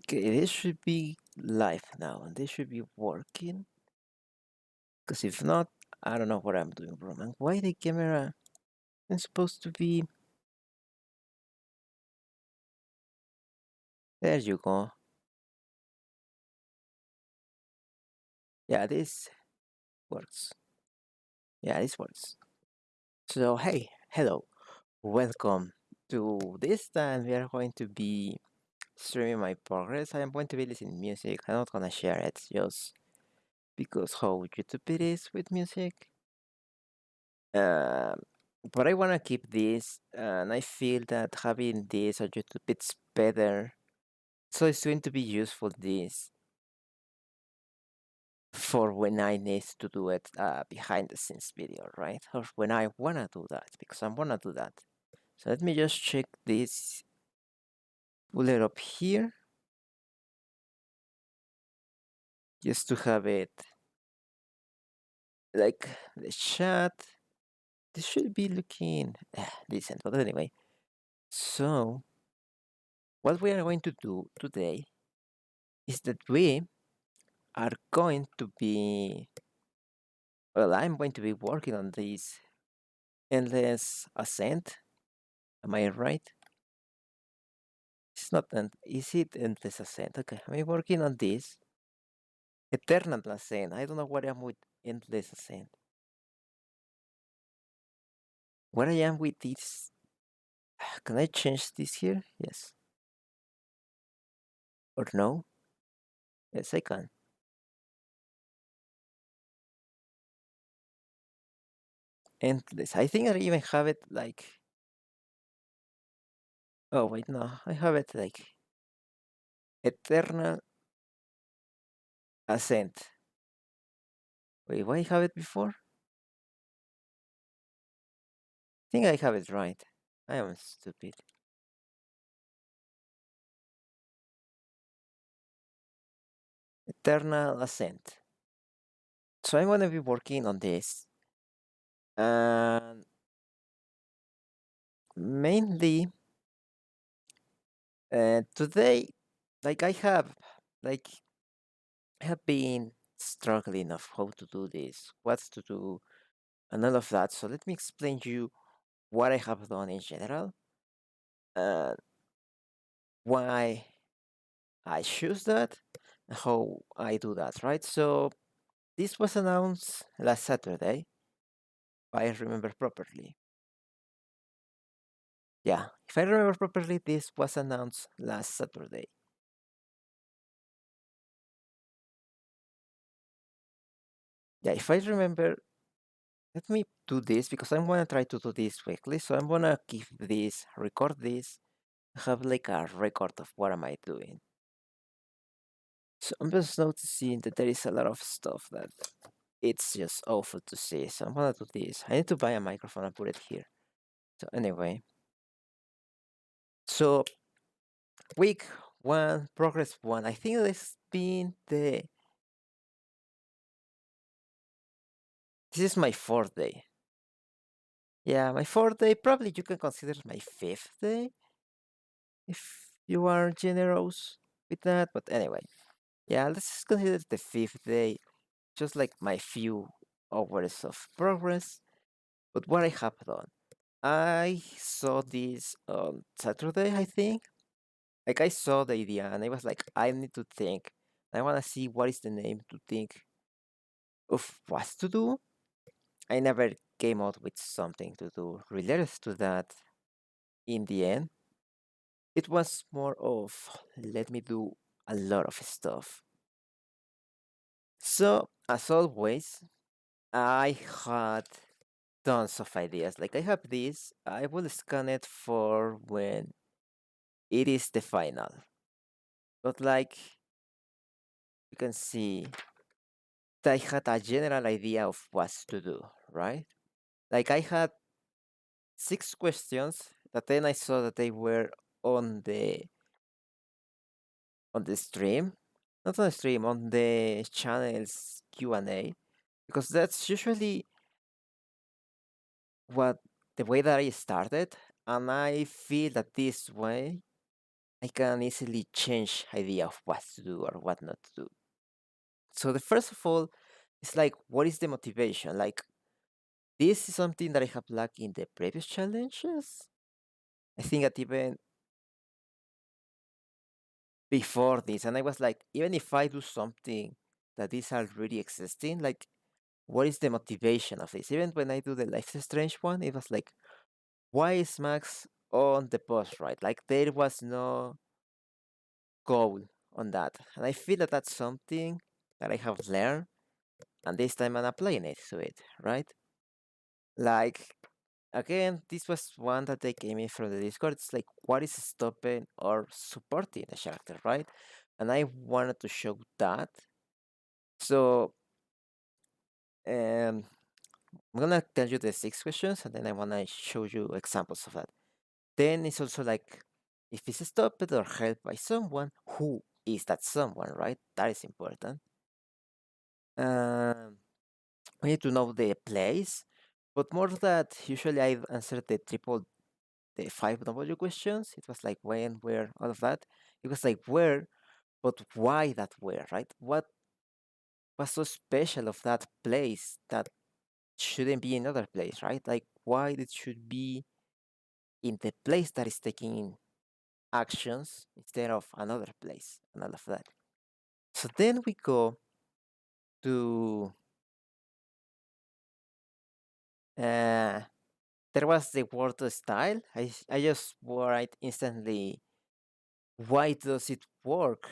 Okay, this should be live now, and this should be working. Because if not, I don't know what I'm doing wrong. And why the camera is supposed to be... There you go. Yeah, this works. Yeah, this works. So, hey, hello. Welcome to this time. We are going to be streaming my progress. I am going to be listening to music. I'm not gonna share it just because how YouTube it is with music. Um, but I want to keep this, and I feel that having this on YouTube it's better. So it's going to be useful this for when I need to do it behind the scenes video, right? Or when I wanna do that, because I'm gonna do that. So let me just check this, pull it up here, just to have it like the chat. This should be looking decent, but anyway. So what we are going to do today is that we are going to be, well, I'm going to be working on this endless ascent. Am I right? It's not, is it endless ascent? Okay, I'm working on this. Eternal Ascent. I don't know what I'm with endless ascent. What I am with this. Can I change this here? Yes. Or no? Yes, I can. Endless. I think I even have it like. Oh, wait, no. I have it like Eternal Ascent. Wait, why I have it before? I think I have it right. I am stupid. Eternal Ascent. So I'm gonna be working on this. And mainly today, like like I have been struggling of how to do this, what to do, and all of that. So let me explain to you what I have done in general, and why I choose that, and how I do that. Right. So this was announced last Saturday, if I remember properly. Yeah, if I remember properly, this was announced last Saturday. Yeah, if I remember, let me do this because I'm gonna try to do this quickly. So I'm gonna keep this, record this, have like a record of what am I doing. So I'm just noticing that there is a lot of stuff that it's just awful to see. So I'm gonna do this. I need to buy a microphone and put it here. So anyway, so week one, progress one. I think this been the. This is my fourth day. Yeah, my fourth day. Probably you can consider my fifth day if you are generous with that. But anyway, yeah, let's just consider the fifth day. Just like my few hours of progress. But what I have done. I saw this on Saturday, I think. Like I saw the idea and I was like, I need to think. I wanna see what is the name to think of what to do. I never came out with something to do related to that in the end. It was more of let me do a lot of stuff. So as always, I had tons of ideas. Like I have this, I will scan it for when it is the final. But like you can see, I had a general idea of what to do, right? Like I had 6 questions that then I saw that they were on the stream, not on the stream, on the channel's Q&A, because that's usually what the way that I started, and I feel that this way I can easily change idea of what to do or what not to do. So the first of all is like, what is the motivation? Like, this is something that I have lacked in the previous challenges. I think that even before this, and I was like, even if I do something that is already existing, like, what is the motivation of this? Even when I do the Life is Strange one, it was like, why is Max on the boss, right? Like, there was no goal on that. And I feel that that's something that I have learned, and this time I'm applying it to it, right? Like, again, this was one that they gave me from the Discord. It's like, what is stopping or supporting the character, right? And I wanted to show that. So, um, I'm gonna tell you the 6 questions, and then I wanna show you examples of that. Then it's also like, if it's stopped or helped by someone, who is that someone, right? That is important. Um, we need to know the place, but more that usually I answer the 5W questions. It was like when, where, all of that. It was like where, but why that where, right? What was so special of that place that shouldn't be another place, right? Like why it should be in the place that is taking actions instead of another place and all of that. So then we go to uh there was the word style. I just write instantly, why does it work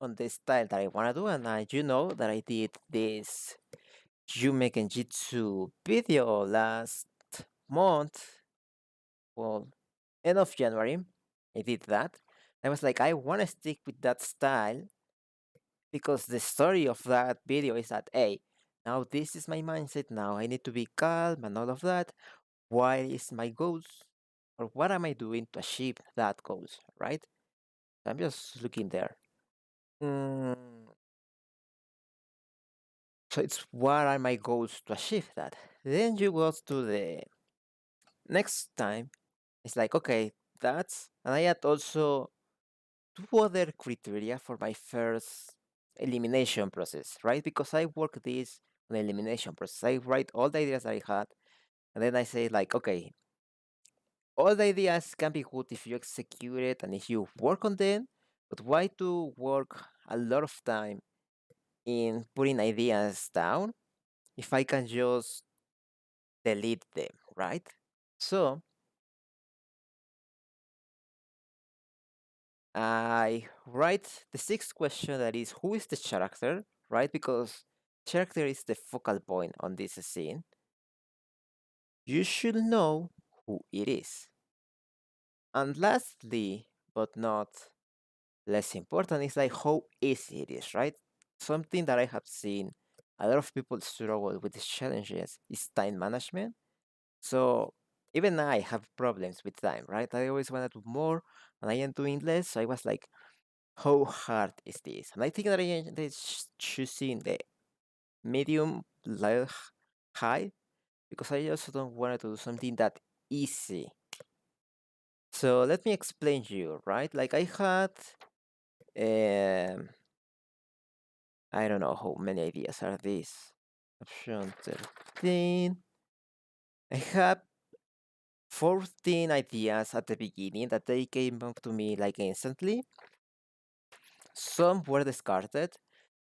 on the style that I wanna do? And you know that I did this Yume Genjitsu video last month, well, end of January. I did that. I was like, I wanna stick with that style because the story of that video is that, hey, now this is my mindset. Now I need to be calm and all of that. Why is my goals, or what am I doing to achieve that goals, right? I'm just looking there. Mm, so it's what are my goals to achieve that. Then you go to the next time. It's like, okay, that's, and I had also two other criteria for my first elimination process, right? Because I work this on elimination process. I write all the ideas I had, and then I say like, okay, all the ideas can be good if you execute it and if you work on them, but why to work a lot of time in putting ideas down if I can just delete them, right? So I write the sixth question, that is, who is the character, right? Because character is the focal point on this scene. You should know who it is. And lastly, but not less important, is like how easy it is, right? Something that I have seen a lot of people struggle with these challenges is time management. So even I have problems with time, right? I always want to do more and I am doing less. So I was like, how hard is this? And I think that I ended choosing the medium low high because I also don't want to do something that easy. So let me explain to you, right? Like I had um I don't know how many ideas are these. Option 13. I have 14 ideas at the beginning that they came up to me like instantly. Some were discarded,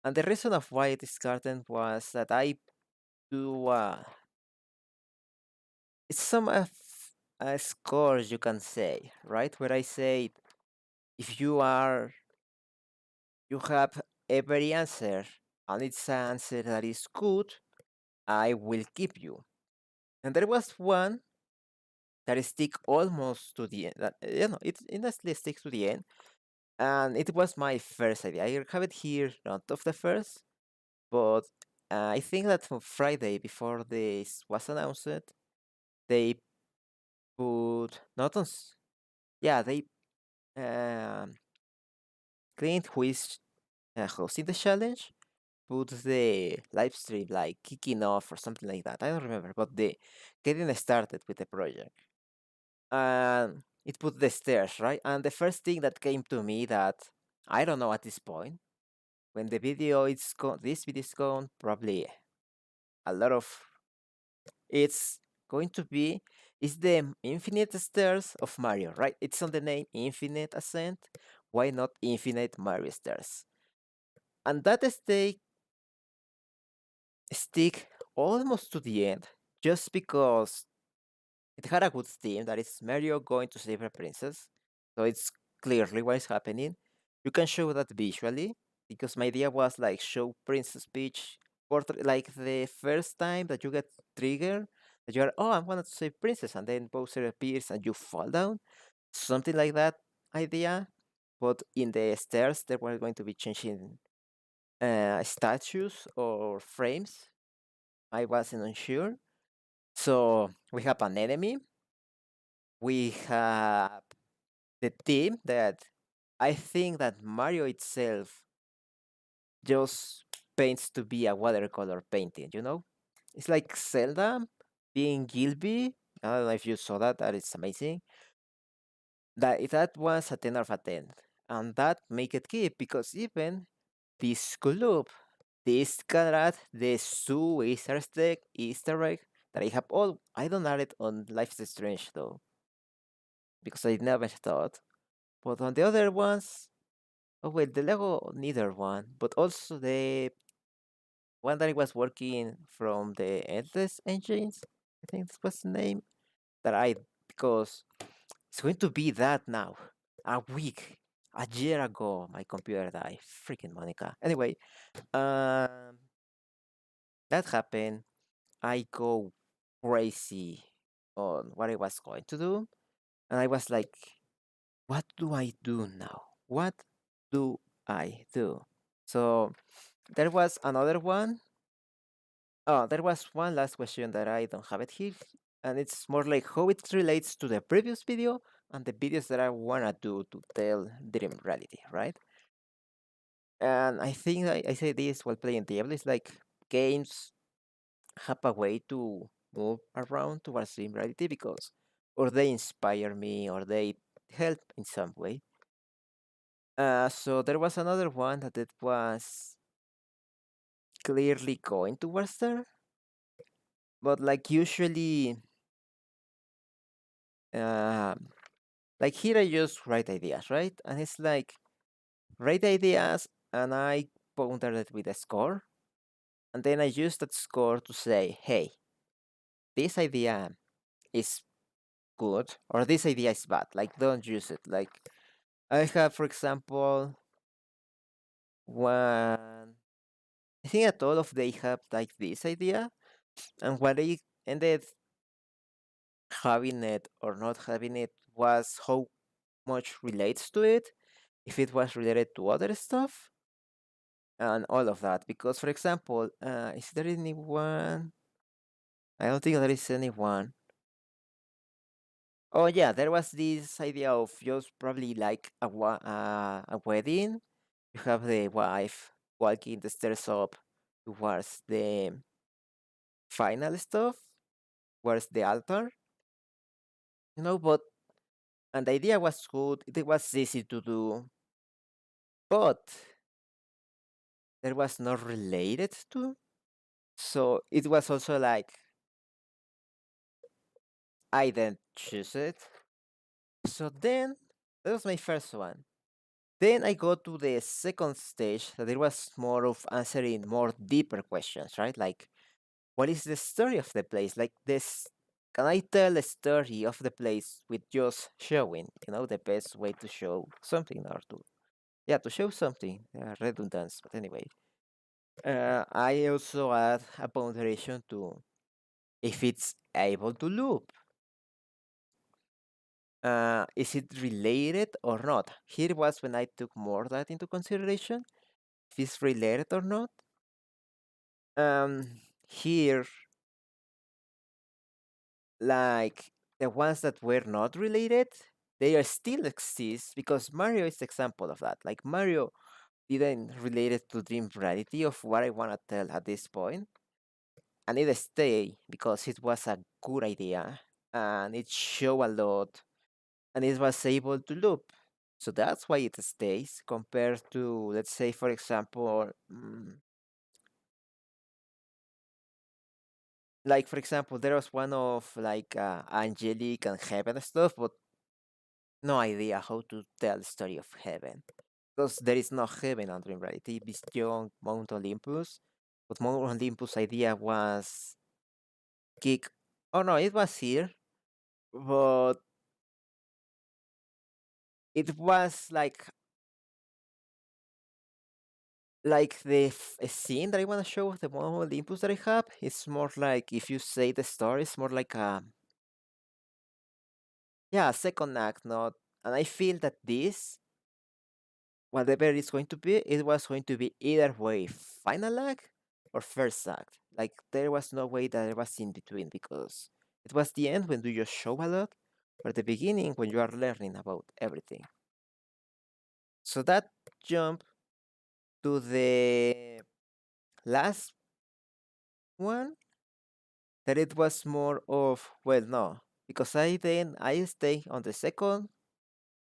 and the reason of why I discarded was that I do it's some scores, you can say, right? Where I say, if you have every answer and it's an answer that is good, I will keep you. And there was one that stick almost to the end. That, it honestly sticks to the end, and it was my first idea. I have it here, not of the first, but I think that on Friday before this was announced, they put not on. Yeah, they um, Clint, who is hosting the challenge, put the live stream like kicking off or something like that. I don't remember, but the getting started with the project. and it put the stairs, right? And the first thing that came to me that I don't know at this point, when the video is gone, this video is gone, probably a lot of it's going to be is the infinite stairs of Mario, right? It's on the name Infinite Ascent. Why not Infinite Mario Stairs? And that stick almost to the end, just because it had a good theme that is Mario going to save a princess. So it's clearly what is happening. You can show that visually, because my idea was like show Princess Peach portrait like the first time that you get triggered, that you are, oh, I wanted to save princess, and then Bowser appears and you fall down. Something like that idea. But in the stairs they were going to be changing statues or frames. I wasn't unsure. So we have an enemy. We have the team that I think that Mario itself just paints to be a watercolor painting, you know? It's like Zelda being Gilby. I don't know if you saw that, that is amazing. That was a 10 out of a 10. And that make it keep because even this globe, this carrot, the Sue Easter egg that I have all I don't have it on Life is Strange though, because I never thought. But on the other ones, oh well, the Lego neither one, but also the one that I was working from the Endless Engines, I think this was the name that I because it's going to be that now. A year ago, my computer died. Freaking Monica. Anyway, um, that happened. I go crazy on what I was going to do, and I was like, "What do I do now? What do I do?" So there was another one. Oh, there was one last question that I don't have it here, and it's more like how it relates to the previous video and the videos that I wanna do to tell dream reality, right? And I think I say this while playing Diablo. It's like games have a way to move around towards dream reality because, or they inspire me, or they help in some way. So there was another one that it was clearly going towards there, but like usually, uh, like here I just write ideas, right? And it's like write ideas, and I ponder it with a score, and then I use that score to say, hey, this idea is good or this idea is bad. Like, don't use it. Like, I have, for example, one. I think that all of they have like this idea, and what I ended having it or not having it was how much relates to it, if it was related to other stuff, and all of that. Because, for example, is there anyone? I don't think there is anyone. Oh yeah, there was this idea of just probably like a wedding. You have the wife walking the stairs up towards the final stuff, towards the altar. But and the idea was good. It was easy to do, but there was not related to. So it was also like I didn't choose it. So then that was my first one. Then I go to the second stage that it was more of answering more deeper questions, right? Like, what is the story of the place? Like this, can I tell a story of the place with just showing? The best way to show something or to show something. Redundance, but anyway. I also add a ponderation to if it's able to loop. Is it related or not? Here was when I took more that into consideration. If it's related or not. Here, like the ones that were not related, they are still exist because Mario is example of that. Like Mario didn't relate it to dream reality of what I wanna tell at this point, and it stay because it was a good idea. and it show a lot, and it was able to loop. So that's why it stays compared to, let's say, for example, like for example, there was one of like angelic and heaven stuff, but no idea how to tell the story of heaven because there is no heaven on Dream Reality. It's beyond Mount Olympus, but Mount Olympus idea was kick. Oh no, it was here, but it was like the scene that I want to show of the Mount Olympus that I have. It's more like if you say the story, it's more like a yeah, second act, not. And I feel that this, whatever it's going to be, it was going to be either way, final act or first act. Like there was no way that it was in between because it was the end when you just show a lot, or the beginning when you are learning about everything. So that jump to the last one, that it was more of well, no, because I stay on the second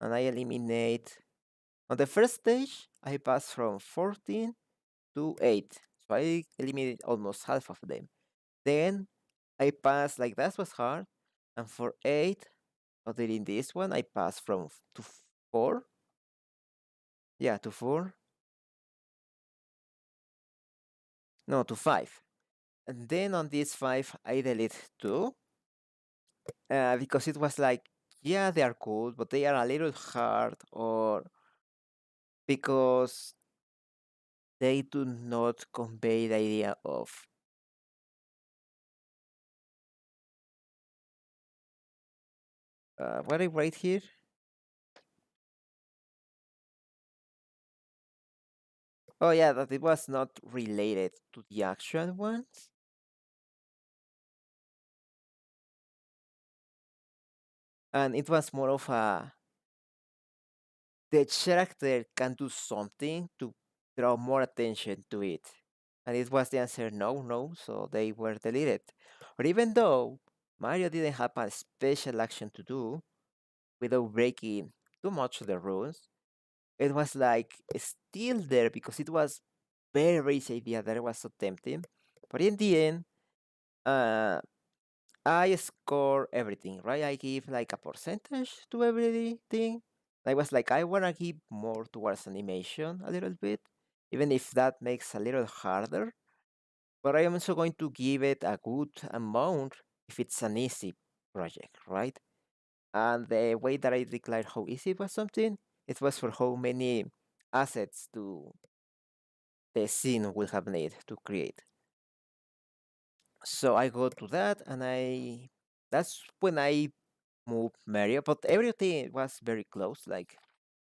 and I eliminate on the first stage. I pass from 14 to 8. So I eliminated almost half of them. Then I passed, like that was hard. And for 8, other in this one, I passed from to 4. Yeah, to 4. No, to 5. And then on this 5, I delete 2. Because it was like, yeah, they are good, but they are a little hard, or because they do not convey the idea of what I write here. Oh yeah, that it was not related to the actual ones, and it was more of a the character can do something to draw more attention to it, and it was the answer no, no, so they were deleted. Or even though Mario didn't have a special action to do without breaking too much of the rules, it was like still there because it was very easy idea that it was so tempting. But in the end, uh, I score everything, right? I give like a percentage to everything. I was like, I wanna give more towards animation a little bit, even if that makes a little harder. But I am also going to give it a good amount if it's an easy project, right? And the way that I declared how easy it was something, it was for how many assets to the scene will have need to create. So I go to that and that's when I move Mario, but everything was very close. Like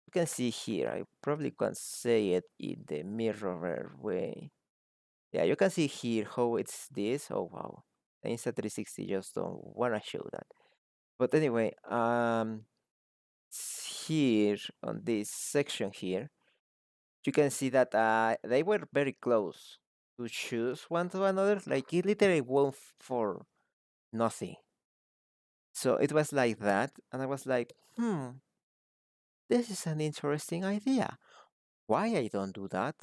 you can see here, I probably can't say it in the mirror way. Yeah, you can see here how it's this. Oh wow. The Insta360 just don't wanna show that. But anyway, here on this section here, you can see that they were very close to choose one to another. Like it literally went for nothing. So it was like that, and I was like, this is an interesting idea. Why I don't do that?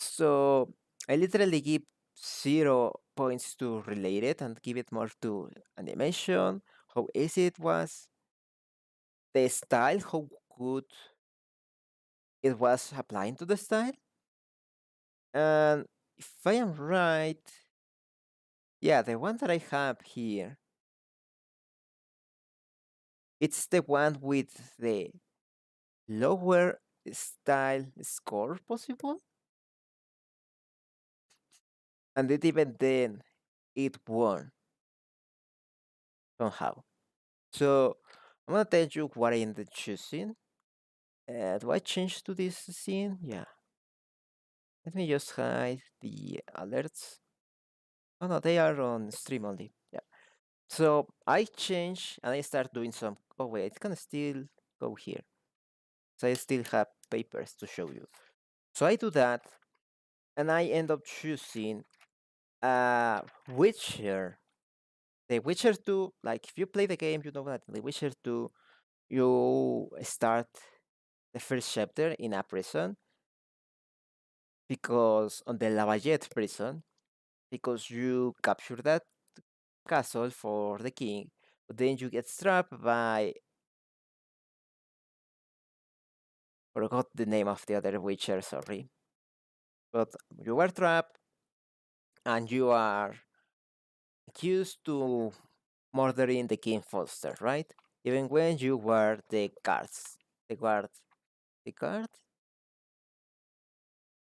So I literally give 0 points to relate it and give it more to animation, how easy it was, the style, how good it was applying to the style. And if I am right, yeah, the one that I have here, it's the one with the lower style score possible. And it even then it won somehow. So I'm gonna tell you what I ended choosing. Do I change to this scene? Yeah. Let me just hide the alerts. Oh no, they are on stream only. Yeah. So I change and I start doing some. Oh wait, it can still go here. So I still have papers to show you. So I do that, and I end up choosing Witcher, The Witcher 2, like if you play the game, you know that in The Witcher 2, you start the first chapter in a prison because on the Lavallette prison, because you capture that castle for the king, but then you get trapped by forgot the name of the other Witcher, sorry. But you were trapped and you are accused to murdering the King Foster, right? Even when you were the guard, the guard,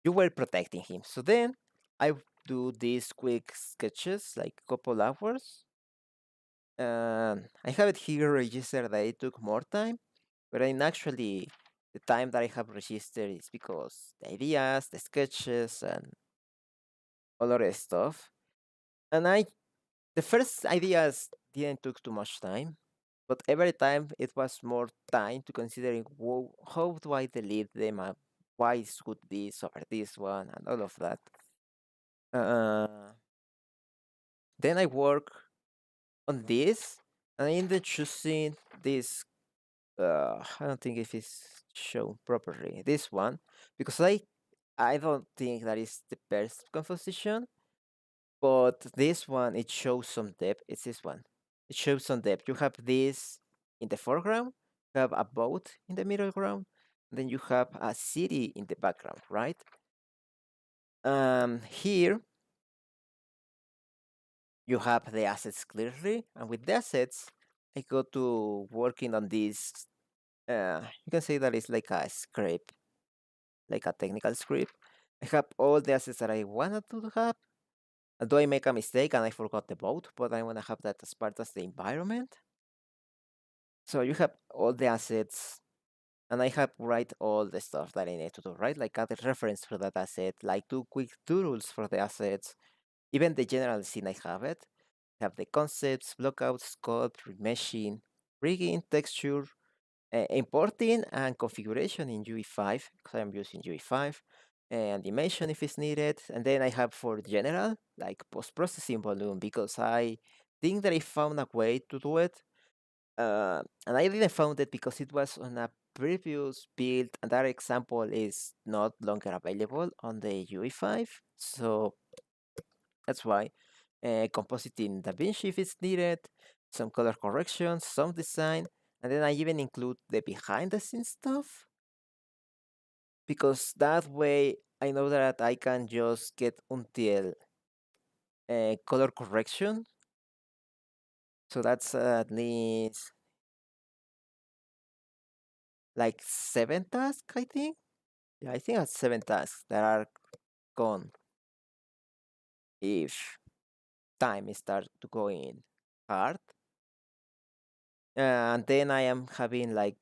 you were protecting him. So then I do these quick sketches, like couple hours. I have it here registered that it took more time, but in actually the time that I have registered is because the ideas, the sketches, and all other stuff. And the first ideas didn't took too much time, but every time it was more time to considering how do I delete them, why is good this over this one, and all of that. Uh, then I work on this, and I ended choosing this. I don't think if it's shown properly. This one because I don't think that is the best composition. But this one, it shows some depth. It's this one. It shows some depth. You have this in the foreground, you have a boat in the middle ground, then you have a city in the background, right? Here you have the assets clearly, and with the assets, I go to working on this. You can say that it's like a script, like a technical script. I have all the assets that I wanted to have. Do I make a mistake and I forgot the boat, but I want to have that as part of the environment? So you have all the assets, and I have write all the stuff that I need to do, right? Like add a reference for that asset, like do quick doodles for the assets, even the general scene I have it. Have the concepts, blockouts, sculpt, remeshing, rigging, texture, importing and configuration in UE5, because I'm using UE5, animation if it's needed, and then I have for general, like post-processing volume, because I think that I found a way to do it and I didn't found it because it was on a previous build, and that example is not longer available on the UE5. So that's why compositing DaVinci if it's needed, some color corrections, some design, and then I even include the behind the scenes stuff because that way I know that I can just get until color correction. So that's at least like 7 tasks, I think. Yeah, I think that's 7 tasks that are gone if time starts to go in hard. And then I am having like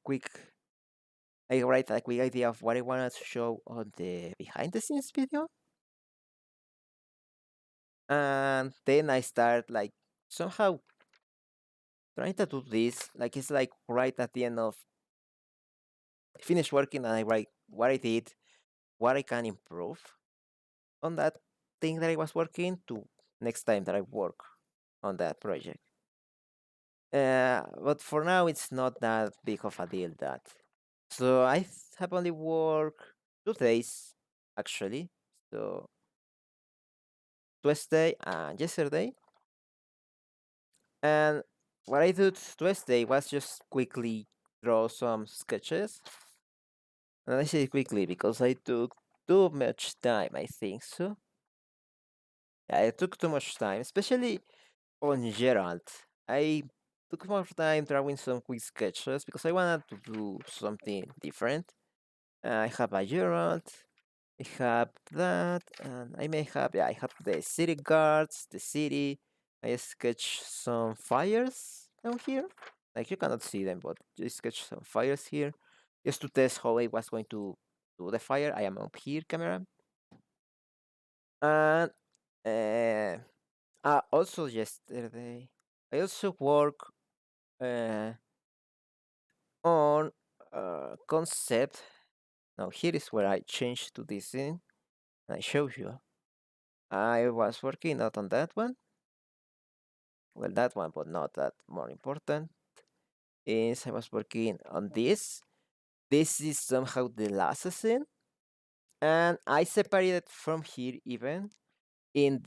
I write a quick idea of what I want to show on the behind the scenes video. And then I start like somehow trying to do this. Like it's like right at the end of finish working and I write what I did, what I can improve on that thing that I was working to next time that I work on that project. But for now, it's not that big of a deal. That so have only worked 2 days actually. So Tuesday and yesterday, and what I did Tuesday was just quickly draw some sketches, and I say quickly because I took too much time. I think so. Yeah, I took too much time, especially on Gerald. I took more time drawing some quick sketches because I wanted to do something different. I have a Gerald. I have that, and I may have yeah. I have the city guards, the city. I sketch some fires down here. Like you cannot see them, but just sketch some fires here, just to test how I was going to do the fire. I am up here, camera, and also yesterday I also work uh, on concept. Now here is where I changed to this scene. I show you. I was working out on that one. well, that one, but not that more important, is I was working on this. This is somehow the last scene, and I separated from here even in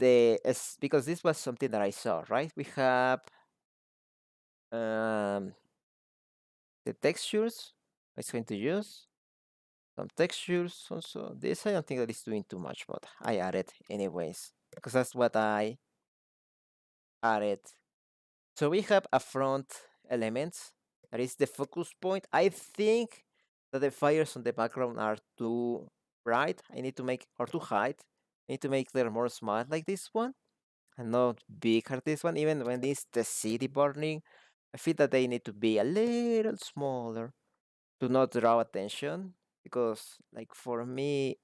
because this was something that I saw, right? We have um, the textures I'm going to use. Some textures also. This I don't think that is doing too much, but I added anyways because that's what I added. So we have a front element that is the focus point. I think that the fires on the background are too bright. I need to make or too high. I need to make them more smart like this one and not big as this one. Even when it's the city burning, I feel that they need to be a little smaller to not draw attention because like for me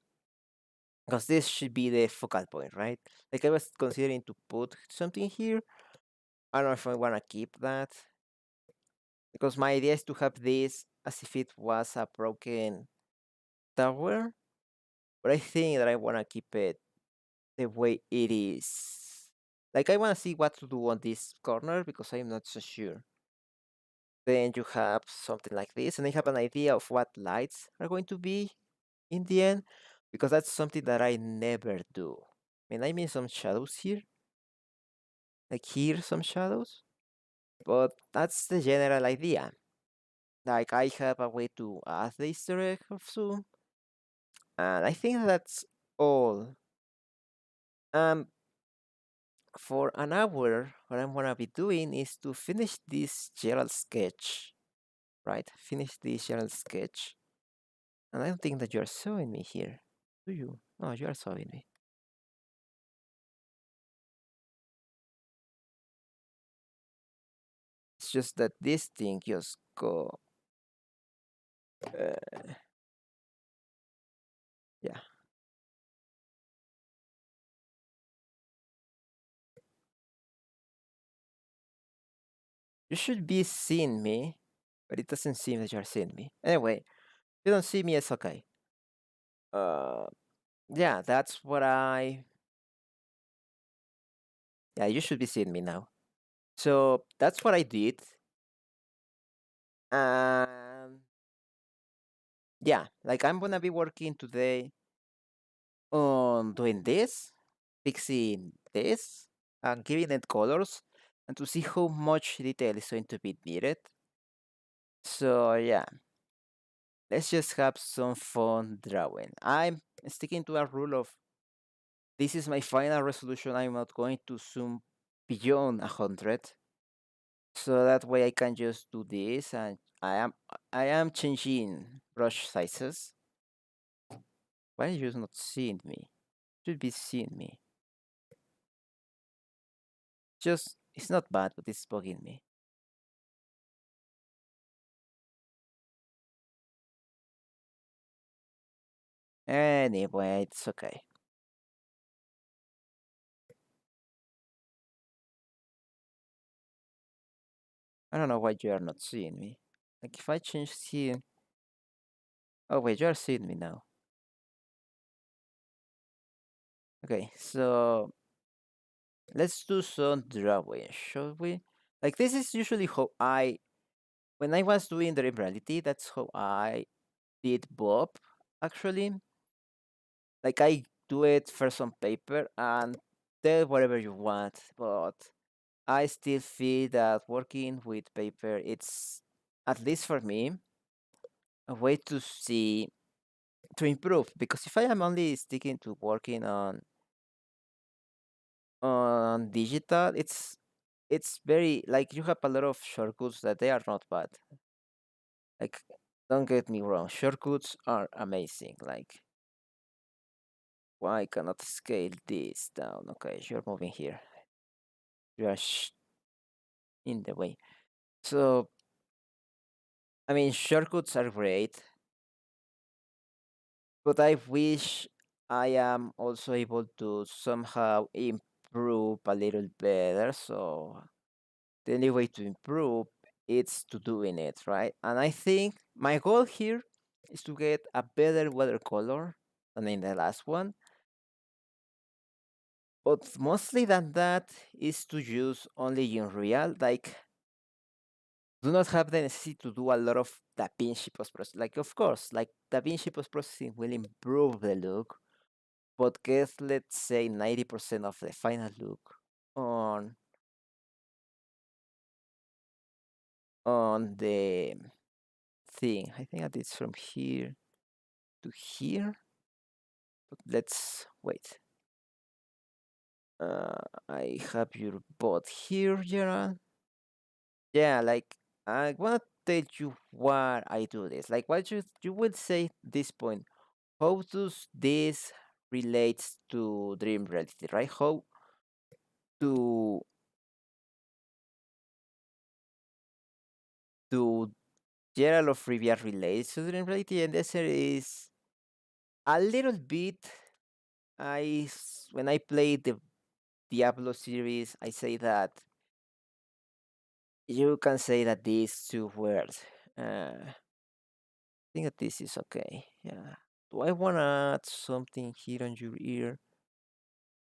because this should be the focal point, right? Like I was considering to put something here. I don't know if I want to keep that because my idea is to have this as if it was a broken tower, but I think that I want to keep it the way it is. Like I want to see what to do on this corner because I'm not so sure. Then you have something like this, and I have an idea of what lights are going to be in the end because that's something that I never do. I mean some shadows here, like here some shadows, but that's the general idea. Like I have a way to add the Easter egg of Zoom, and I think that's all. Um, for an hour, what I'm gonna be doing is to finish this general sketch, right? Finish this general sketch, and I don't think that you're showing me here, do you? No, you are showing me. It's just that this thing just go. Uh, yeah, you should be seeing me, but it doesn't seem that you're seeing me. Anyway, if you don't see me, it's okay. Uh, yeah, that's what I. Yeah, you should be seeing me now. So that's what I did. And yeah, like I'm gonna be working today on doing this, fixing this, and giving it colors, and to see how much detail is going to be needed. So yeah, let's just have some fun drawing. I'm sticking to a rule of this is my final resolution. I'm not going to zoom beyond 100, so that way I can just do this, and I am changing brush sizes. Why are you not seeing me? Should be seeing me. Just it's not bad, but it's bugging me. Anyway, it's okay. I don't know why you are not seeing me. Like if I change scene. Oh wait, you are seeing me now. Okay, so let's do some drawing, shall we? Like this is usually how I when I was doing the reality, that's how I did Bob actually. Like I do it first on paper and tell whatever you want, but I still feel that working with paper it's at least for me a way to see to improve because if I am only sticking to working on digital it's very like you have a lot of shortcuts that they are not bad. Like don't get me wrong, shortcuts are amazing. Like why cannot scale this down? Okay, you're moving here. You are in the way. So I mean shortcuts are great, but I wish I am also able to somehow improve a little better. So the only way to improve is to doing it right. And I think my goal here is to get a better watercolor than in the last one. But mostly than that is to use only in real, like do not have the necessity to do a lot of DaVinci post processing. Like of course, like DaVinci post processing will improve the look, but get let's say 90% of the final look on the thing. I think that it's from here to here. But let's wait. I have your bot here, Gerald. Yeah, like I wanna tell you why I do this. Like what you would say at this point. How does this relates to dream reality, right? How to to Gerald of Rivia relates to dream reality, and the answer is a little bit. When I play the Diablo series, I say that you can say that these two words. I think that this is okay. Yeah. Do I wanna add something here on your ear?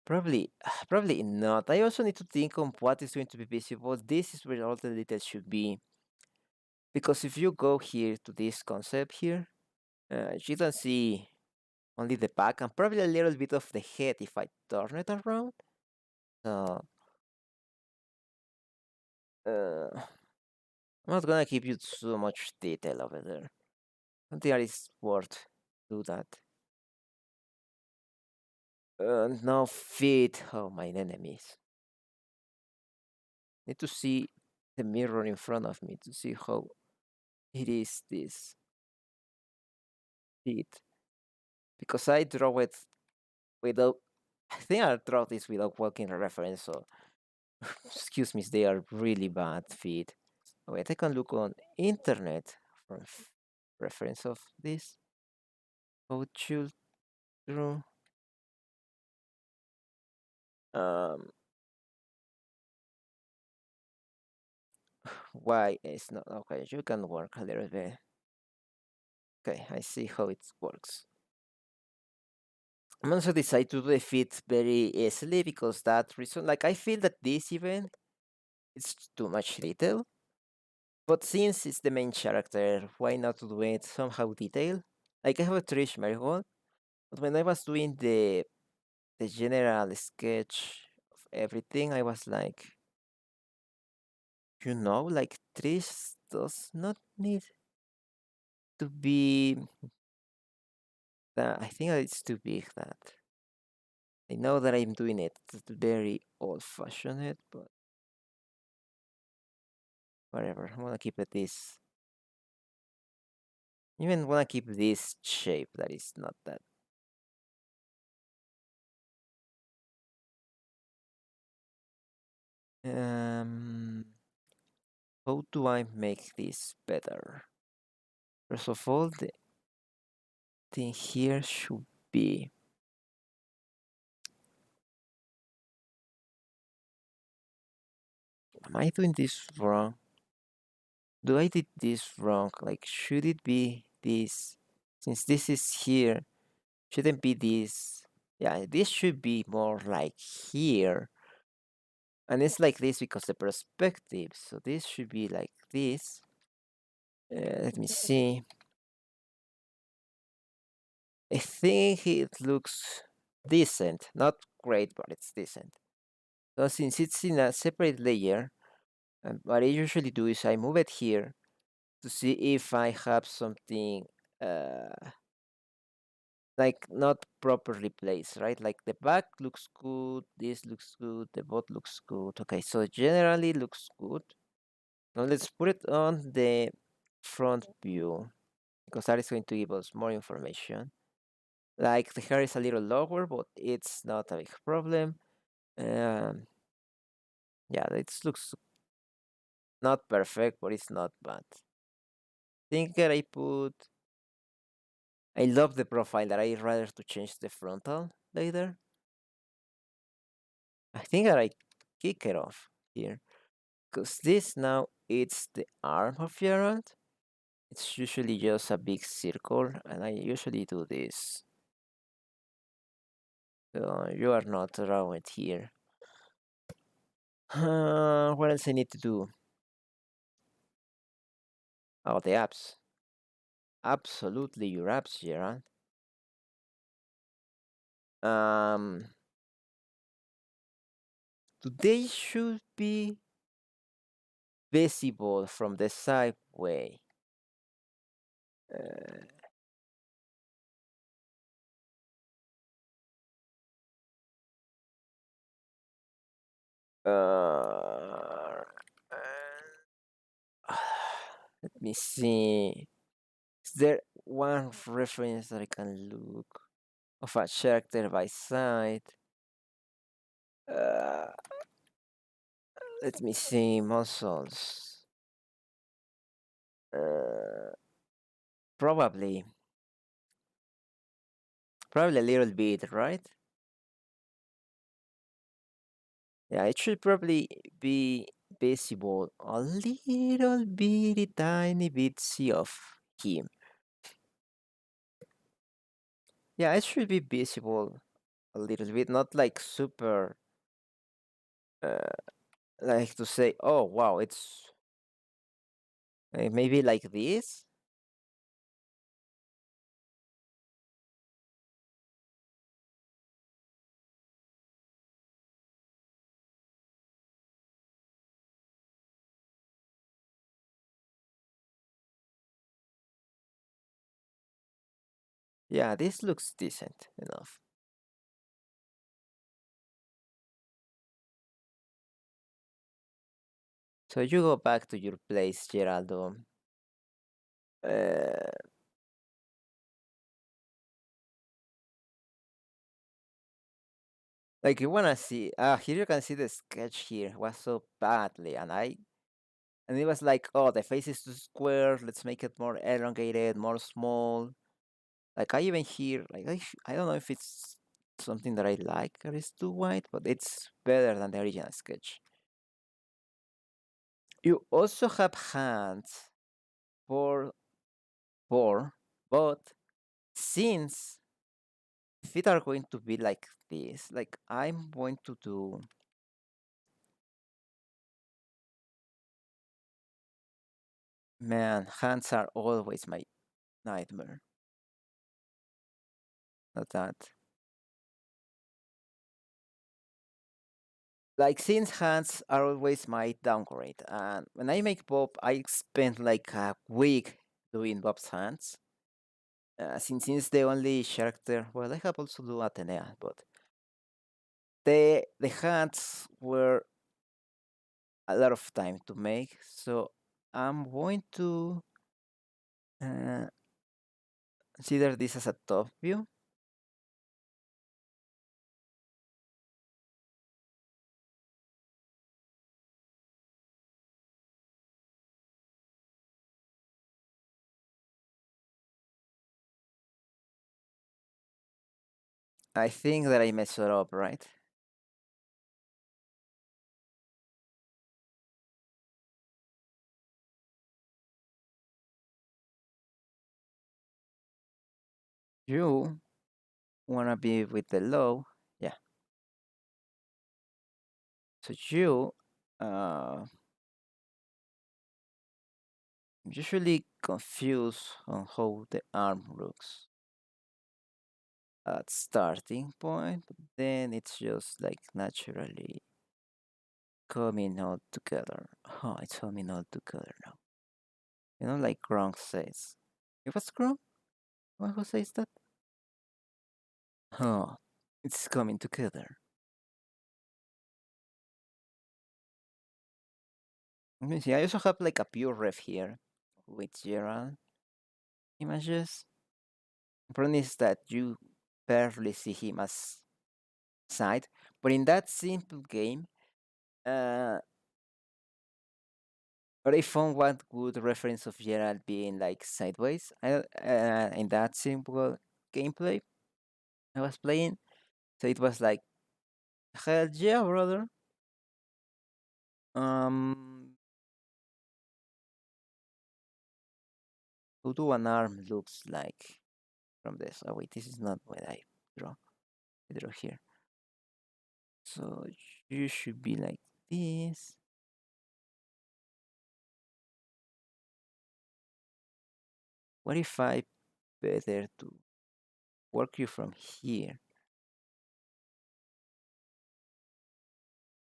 Probably, probably not. I also need to think on what is going to be visible. This is where all the details should be. Because if you go here to this concept here, you don't see only the back and probably a little bit of the head if I turn it around. So, I'm not gonna give you so much detail over there. I don't think that is worth do that. No feet. Oh, my enemies. Need to see the mirror in front of me to see how it is this feet. Because I draw it without. I think I draw this without walking a reference. So excuse me, they are really bad feet. Wait, I can look on internet for reference of this. How should draw? Um, why it's not okay? You can work a little bit. Okay, I see how it works. I'm also decide to do the feet very easily because that reason. Like I feel that this event it's too much detail. But since it's the main character, why not do it somehow detail? Like I have a Trish Marigold, but when I was doing the general sketch of everything, I was like, like Trish does not need to be that. I think it's too big that. I know that I'm doing it very old fashioned, but whatever. I wanna keep it this. Even wanna keep this shape that is not that. Um, how do I make this better? First of all, the thing here should be. Am I doing this wrong? Do I did this wrong? Like, should it be this? Since this is here, shouldn't be this. Yeah, this should be more like here. And it's like this because the perspective. So this should be like this. Let me see. I think it looks decent. Not great, but it's decent. So since it's in a separate layer, what I usually do is I move it here to see if I have something uh, like not properly placed, right? Like the back looks good, this looks good, the bot looks good. Okay, so generally looks good. Now let's put it on the front view because that is going to give us more information. Like the hair is a little lower, but it's not a big problem. Um, yeah, it looks not perfect, but it's not bad. Think that I love the profile that I rather to change the frontal later. I think that I kick it off here. Because this now it's the arm of Geralt. It's usually just a big circle, and I usually do this. So you are not drawing here. What else I need to do? Oh, the apps. Absolutely, your apps, Gerald. Um, they should be visible from the sideway. Uh, uh, let me see. Is there one reference that I can look of a character by side? Uh, Let me see. Muscles. Uh, probably. Probably a little bit, right? Yeah, it should probably be visible a little bitty tiny bitsy of him. Yeah, it should be visible a little bit, not like super, uh, like to say, oh wow, it's maybe like this. Yeah, this looks decent enough. So you go back to your place, Geraldo. Uh, like you wanna see? Here you can see the sketch here was so badly, and it was like, oh, the face is too square. Let's make it more elongated, more small. Like I even hear, like I don't know if it's something that I like or it's too white, but it's better than the original sketch. You also have hands for four, but since feet are going to be like this, like I'm going to do, man, hands are always my nightmare. Not that. Like since hands are always my downgrade, and when I make Bob, I spend like a week doing Bob's hands. Since it's the only character, well, I have also do Atenea, but the hands were a lot of time to make, so I'm going to uh, consider this as a top view. I think that I messed it up, right? You wanna be with the low, yeah. So you uh, usually confused on how the arm looks at starting point, but then it's just like naturally coming all together. Oh, it's coming all together now. Like Gronk says. It was Gronk? Who says that? Oh, it's coming together. Let me see. I also have like a pure ref here with Gerald images. The problem is that you barely see him as side, but in that simple game, uh, but I found one good reference of Gerald being like sideways. In that simple gameplay I was playing, so it was like, hell yeah, brother. Um, how do an arm looks like from this? Oh wait, this is not what I draw. I draw here. So you should be like this. What if I better to work you from here?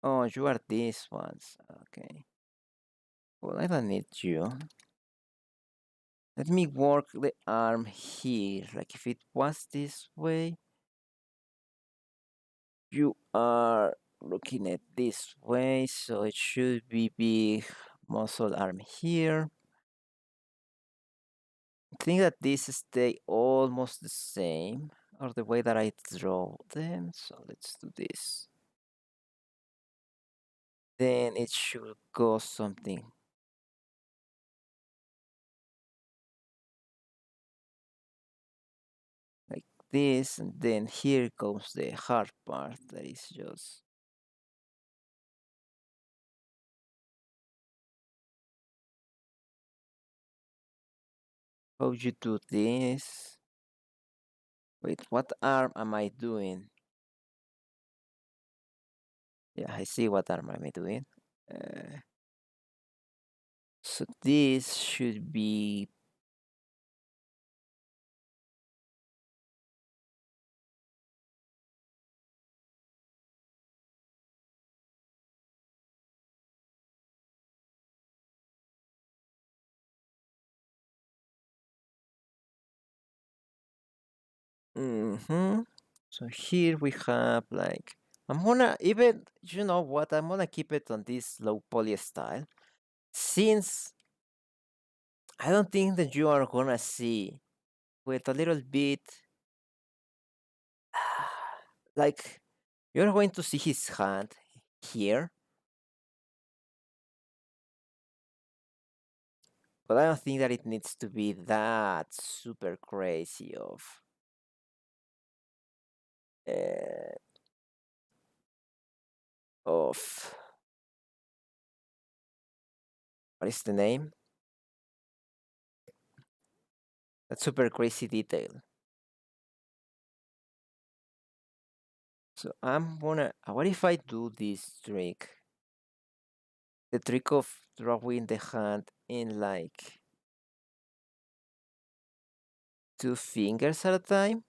Oh, you are these ones. Okay. Well, I don't need you. Let me work the arm here. Like if it was this way, you are looking at this way, so it should be big muscle arm here. I think that these stay almost the same, or the way that I draw them. So let's do this. Then it should go something like this, and then here comes the hard part that is just how you do this. Wait, what arm am I doing? Yeah, I see what arm am I doing. Uh, so this should be. Mm-hmm. So here we have like I'm gonna even you know what I'm gonna keep it on this low poly style since I don't think that you are gonna see with a little bit like you're going to see his hand here, but I don't think that it needs to be that super crazy uh, of what is the name? That super crazy detail. So I'm gonna. What if I do this trick? The trick of drawing the hand in like two fingers at a time.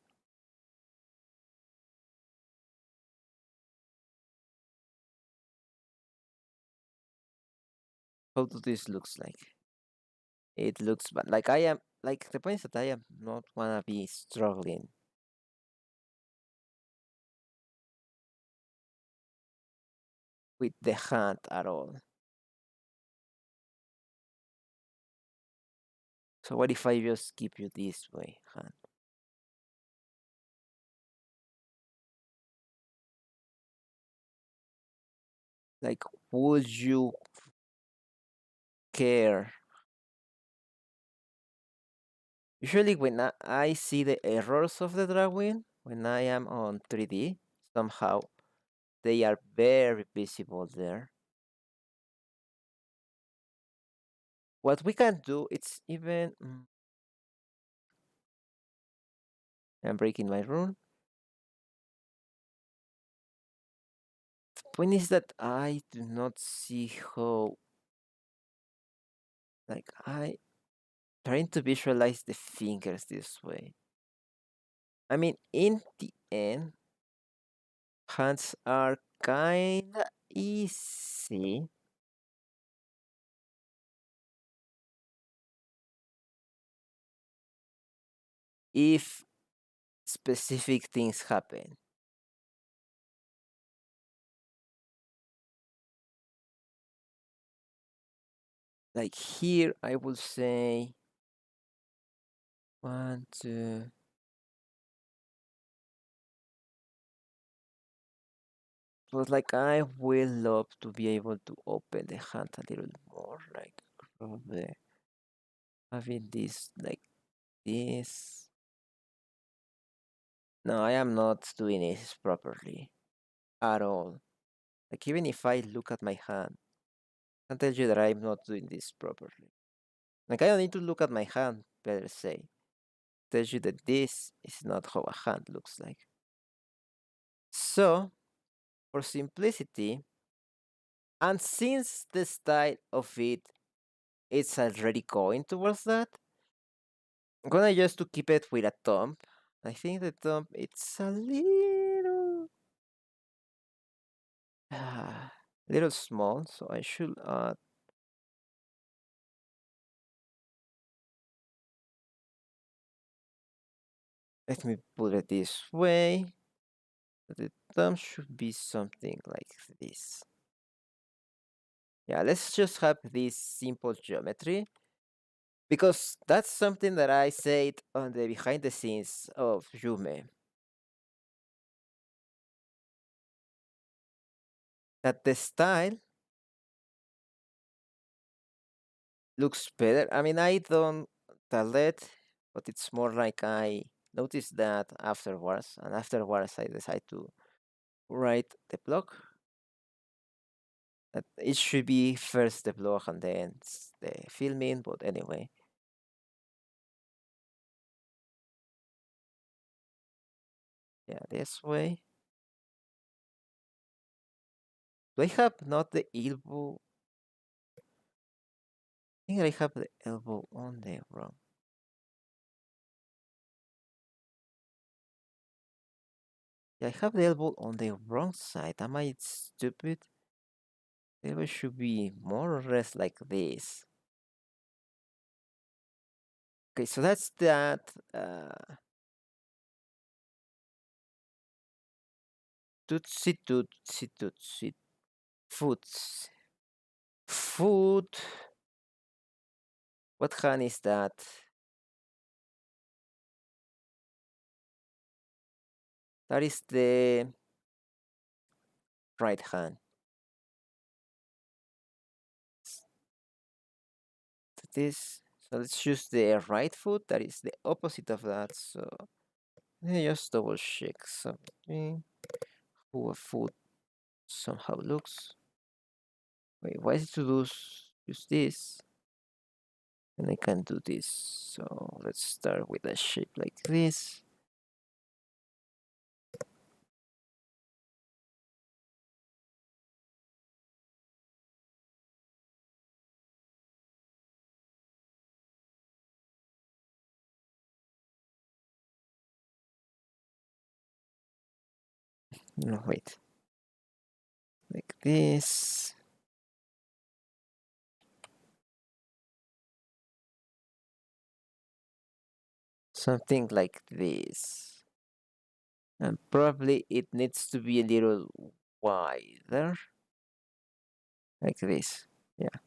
How do this looks like? It looks bad. Like I am. Like the point is that I am not wanna be struggling with the hand at all. So what if I just keep you this way, hand? Like, would you care? Usually, when I see the errors of the drawing, when I am on 3D, somehow they are very visible there. What we can do, it's even. I'm breaking my rule. The point is that I do not see how. Like, I trying to visualize the fingers this way. I mean, in the end, hands are kinda easy if specific things happen. Like here, I would say one, two. But like I will love to be able to open the hand a little more, like probably having this like this. No, I am not doing this properly at all. Like even if I look at my hand, I can tell you that I'm not doing this properly. Like I don't need to look at my hand, better say. Tells you that this is not how a hand looks like. So for simplicity, and since the style of it it's already going towards that, I'm gonna just to keep it with a thumb. I think the thumb it's a little small, so I should let me put it this way. The thumb should be something like this. Yeah, let's just have this simple geometry because that's something that I said on the behind the scenes of Yume. That the style looks better. I mean, I don't tell it, but it's more like I noticed that afterwards, and afterwards I decide to write the blog. That it should be first the blog and then the filming, but anyway, yeah, this way. Do I have not the elbow? I think I have the elbow on the wrong. Yeah, I have the elbow on the wrong side. Am I stupid? The elbow should be more or less like this. Okay, so that's that. Tutsi tutsi tutsi. Foods. Food. What hand is that? That is the right hand. This. So let's choose the right foot. That is the opposite of that. So let me just double check something. Who a foot somehow looks. Wait, why is it to use this? And I can do this. So let's start with a shape like this. No, wait. Like this. Something like this. And probably it needs to be a little wider. Like this. Yeah.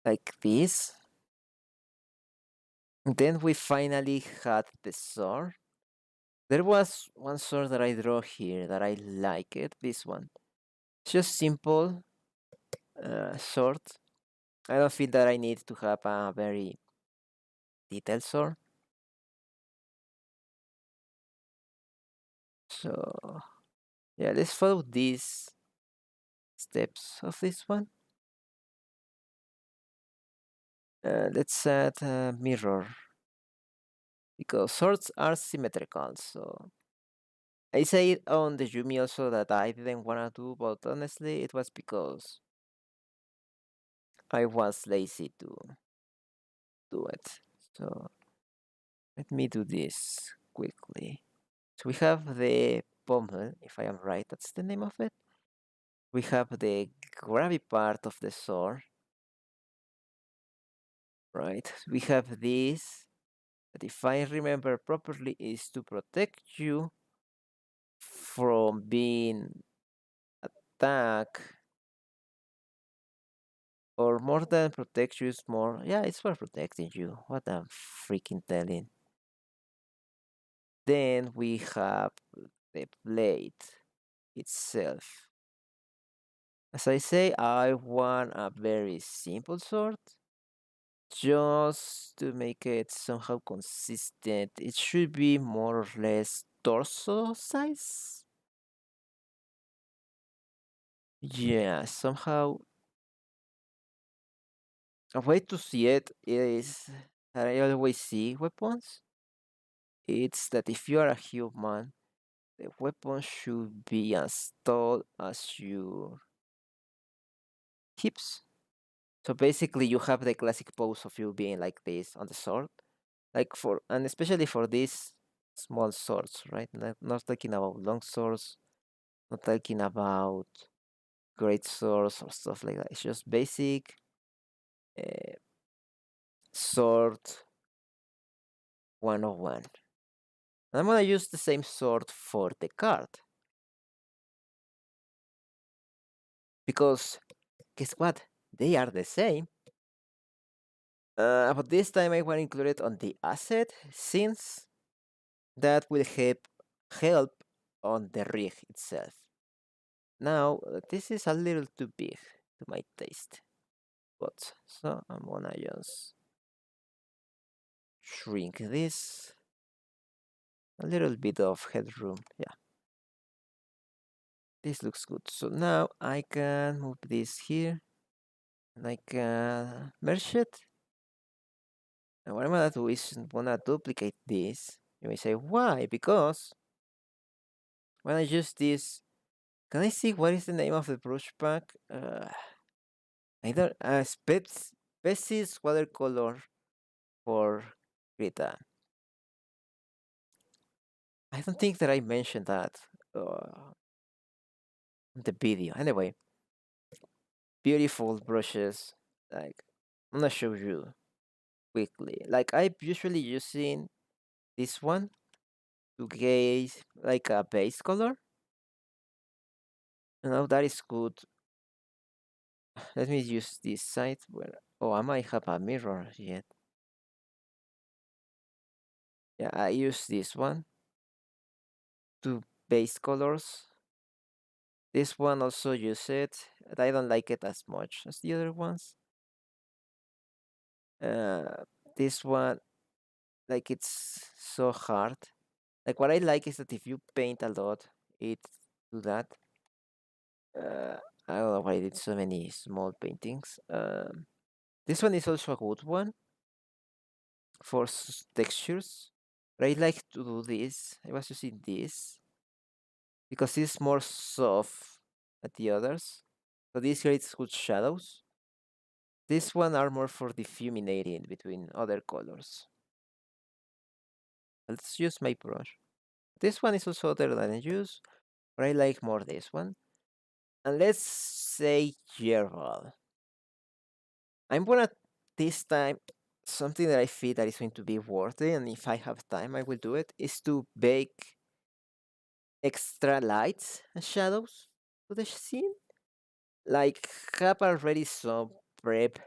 Like this. Then we finally had the sword. There was one sword that I draw here that I like it. This one. It's just simple sword. I don't feel that I need to have a very detailed sword. So yeah, let's follow these steps of this one. Let's add a mirror because swords are symmetrical. So I said on the Yumi also that I didn't wanna do, but honestly, it was because I was lazy to do it. So let me do this quickly. So we have the pommel, if I am right, that's the name of it. We have the grabby part of the sword, right? We have this that, if I remember properly, is to protect you from being attacked, or more than protect you, is more, yeah, it's for protecting you. What I'm freaking telling. Then we have the blade itself. As I say, I want a very simple sword just to make it somehow consistent. It should be more or less torso size. Yeah, somehow a way to see it is that I always see weapons. It's that if you are a human, the weapon should be as tall as your hips. So basically, you have the classic pose of you being like this on the sword, like for and especially for these small swords, right? Not talking about long swords, not talking about great swords or stuff like that. It's just basic uh, sword 101. And I'm gonna use the same sword for the card because guess what? They are the same. But this time I want to include it on the asset since that will help on the rig itself. Now this is a little too big to my taste, but so I'm gonna just shrink this a little bit of headroom. Yeah, this looks good. So now I can move this here and I can merge it. And what I'm gonna do is I'm gonna duplicate this. You may say why? Because when I use this, can I see what is the name of the brush pack? I don't. Species watercolor for Greta. I don't think that I mentioned that in the video. Anyway, beautiful brushes. Like I'm gonna show you quickly. Like I'm usually using this one to get like a base color. You know that is good. Let me use this side where oh I might have a mirror yet. Yeah, I use this one to base colors. This one also use it. I don't like it as much as the other ones. Uh, this one, like it's so hard. Like what I like is that if you paint a lot, it do that. Uh, I don't know why I did so many small paintings. This one is also a good one for textures. But I like to do this. I was using this because it's more soft than the others. So this creates good shadows. This one are more for diffuminating between other colors. Let's use my brush. This one is also other than I use, but I like more this one. And let's say Gerald. I'm gonna this time something that I feel that is going to be worth it, and if I have time, I will do it. Is to bake extra lights and shadows to the scene. Like have already some prep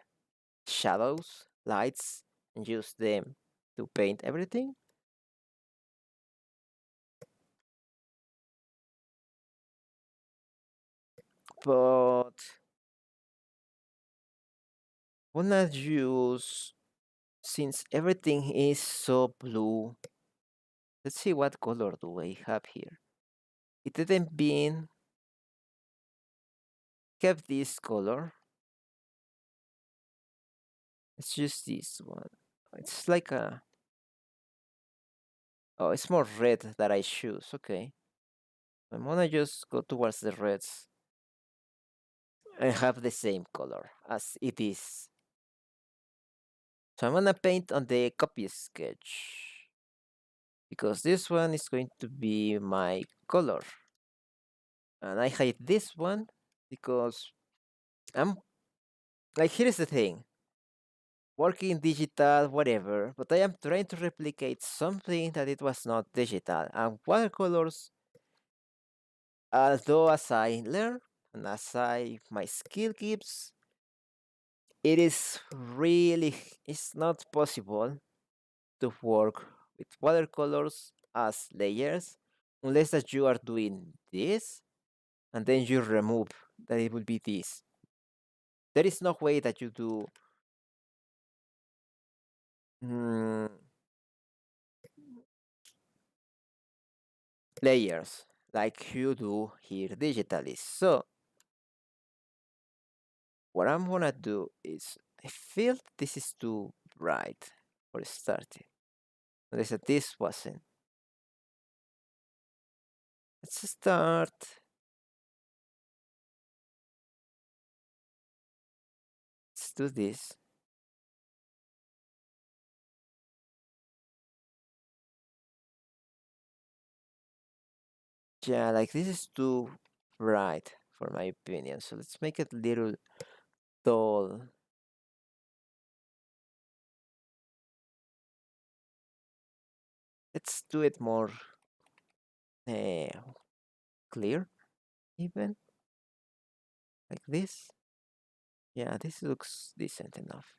shadows, lights, and use them to paint everything. But wanna use since everything is so blue. Let's see what color do I have here. It didn't been kept this color. Let's use this one. It's like a oh, it's more red that I choose. Okay, I'm gonna just go towards the reds and have the same color as it is. So I'm gonna paint on the copy sketch because this one is going to be my color, and I hide this one because I'm like here's the thing. Working digital, whatever, but I am trying to replicate something that it was not digital. And watercolors, although as I learn and as I my skill keeps, it is really it's not possible to work with watercolors as layers unless that you are doing this and then you remove that it will be this. There is no way that you do mm, layers like you do here digitally. So what I'm gonna do is I feel this is too bright for starting. Unless that this wasn't. Let's start. Let's do this. Yeah, like this is too bright for my opinion. So let's make it a little dull. Let's do it more uh, clear, even like this. Yeah, this looks decent enough.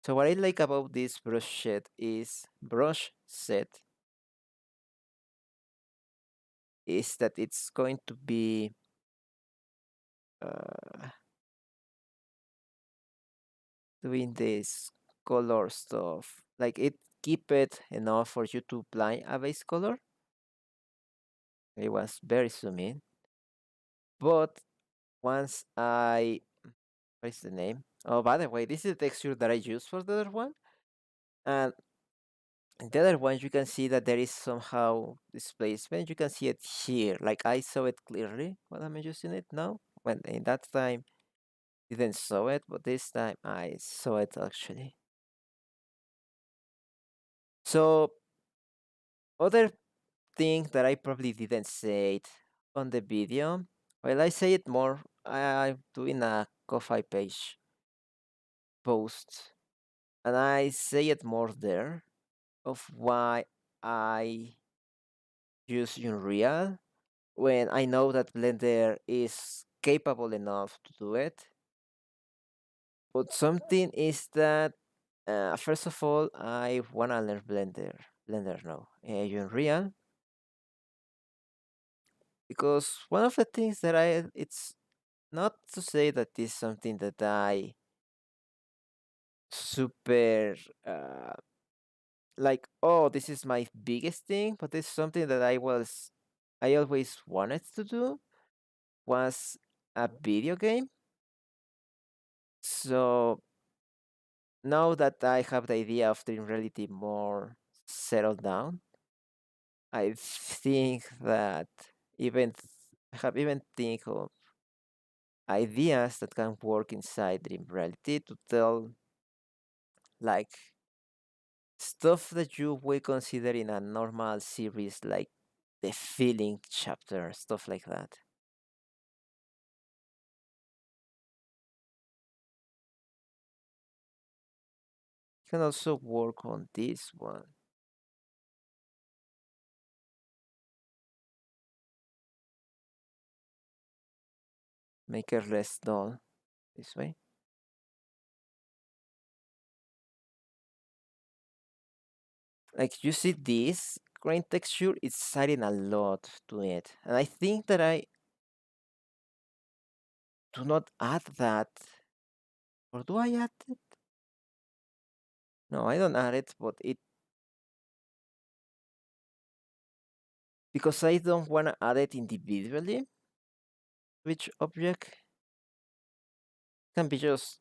So what I like about this brush set is that it's going to be uh, doing this color stuff. Like it keep it enough for you to apply a base color. It was very zoom in. But once what is the name? Oh, by the way, this is the texture that I use for the other one. And the other one, you can see that there is somehow displacement. You can see it here. Like I saw it clearly when I'm using it now. When in that time didn't saw it, but this time I saw it actually. So other thing that I probably didn't say it on the video. Well, I say it more. I'm doing a Ko-Fi page post, and I say it more there of why I use Unreal when I know that Blender is capable enough to do it. But something is that first of all, I wanna learn Blender. Blender, no, Unreal, because one of the things that it's not to say that this is something that I super like, oh, this is my biggest thing, but it's something that I always wanted to do was a video game. So now that I have the idea of dream reality more settled down, I think that I have even think of ideas that can work inside dream reality to tell like stuff that you will consider in a normal series like the feeling chapter, stuff like that. You can also work on this one, make it less dull this way. Like you see this grain texture, it's adding a lot to it. And I think that I do not add that. Or do I add it? No, I don't add it, but it because I don't want to add it individually. Which object can be just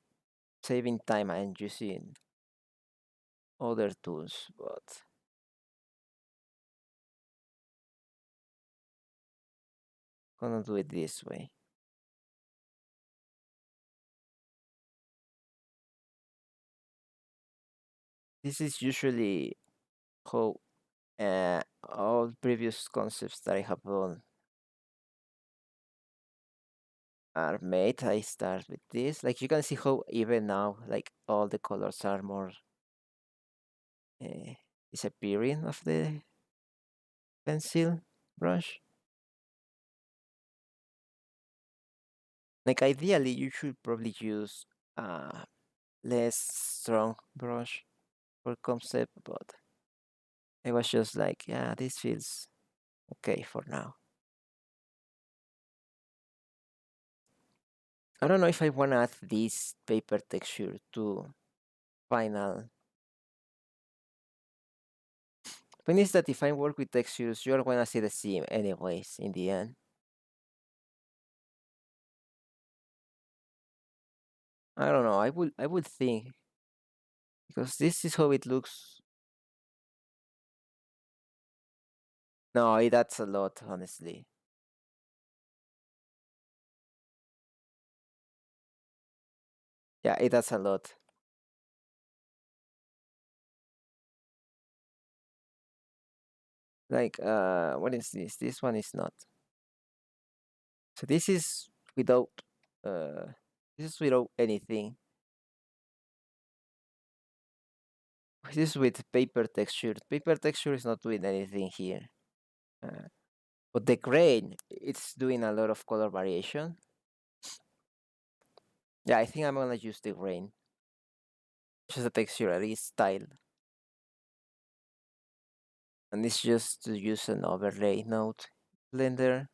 saving time and using other tools, but gonna do it this way. This is usually how all previous concepts that I have done are made. I start with this. Like you can see how even now, like all the colors are more uh, disappearing of the pencil brush. Like ideally, you should probably use a less strong brush for concept, but I was just like, yeah, this feels okay for now. I don't know if I want to add this paper texture to final. Thing is that if I work with textures, you're gonna see the same anyways in the end. I don't know. I would think because this is how it looks. No, that's a lot, honestly. Yeah, it does a lot. Like, what is this? This one is not. So this is without, uh, this is without anything. This is with paper texture. Paper texture is not doing anything here. Uh, but the grain, it's doing a lot of color variation. Yeah, I think I'm gonna use the grain. Just the texture, at least style. And it's just to use an overlay node blender.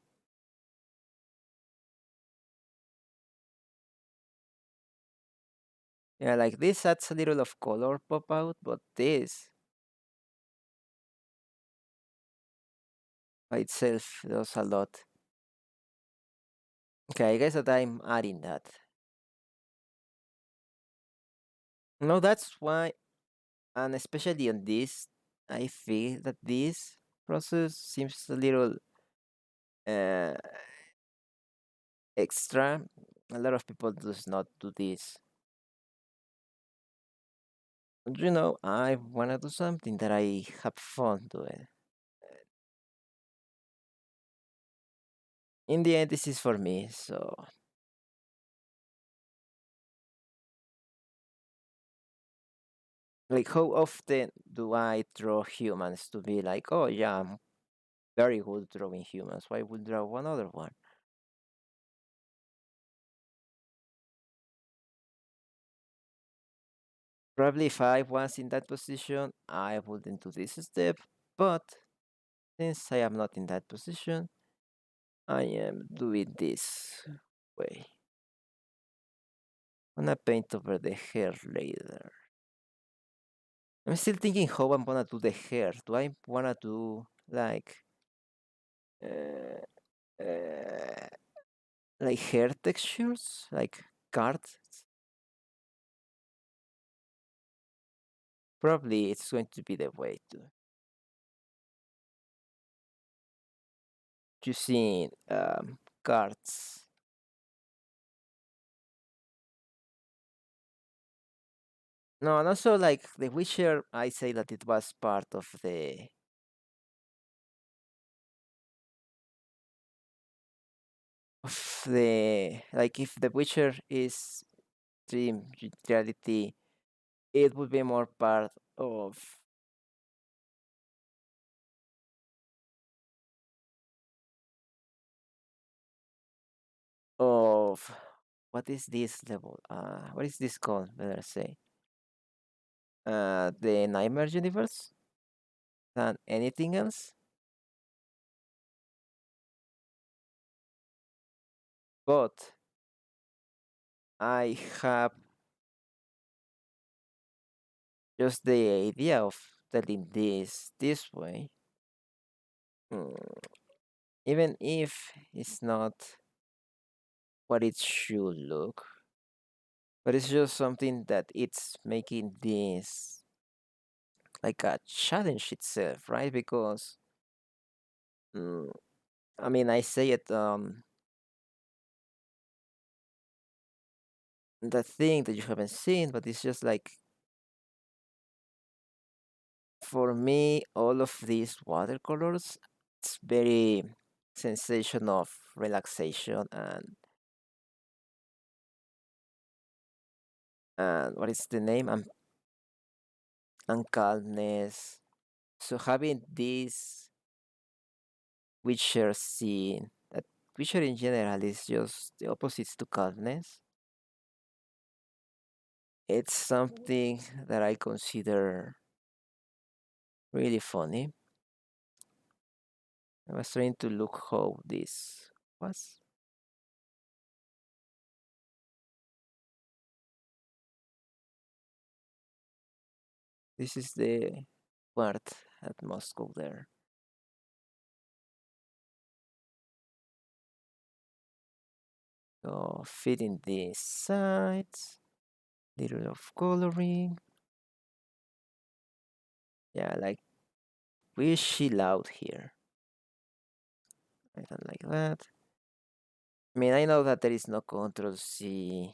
Yeah, like this adds a little of color pop out, but this by itself does a lot. Okay, I guess that I'm adding that. No, that's why, and especially on this, I feel that this process seems a little uh, extra. A lot of people does not do this. I wanna do something that I have fun doing. In the end, this is for me. So, like, how often do I draw humans to be like, oh yeah, I'm very good drawing humans. Why would draw one other one? Probably if I was in that position, I wouldn't do this step. But since I am not in that position, I am doing this way. I'm gonna paint over the hair later. I'm still thinking how I'm gonna do the hair. Do I wanna do like uh, uh, like hair textures, like cards? Probably it's going to be the way to using cards. No, and also like The Witcher, I say that it was part of the like if The Witcher is dream reality, it would be more part of what is this level? What is this called? Better say. The Nightmare universe than anything else. But I have just the idea of telling this way. Mm, even if it's not what it should look, but it's just something that it's making this like a challenge itself, right? Because mm, I mean, I say it the thing that you haven't seen, but it's just like for me, all of these watercolors, it's very sensation of relaxation and what is the name and calmness. So having this Witcher scene, that Witcher in general is just the opposites to calmness. It's something that I consider really funny. I was trying to look how this was. This is the part at Moscow there. So fitting these sides, little of coloring. Yeah, like we chill out here. I don't like that. I mean, I know that there is no Control C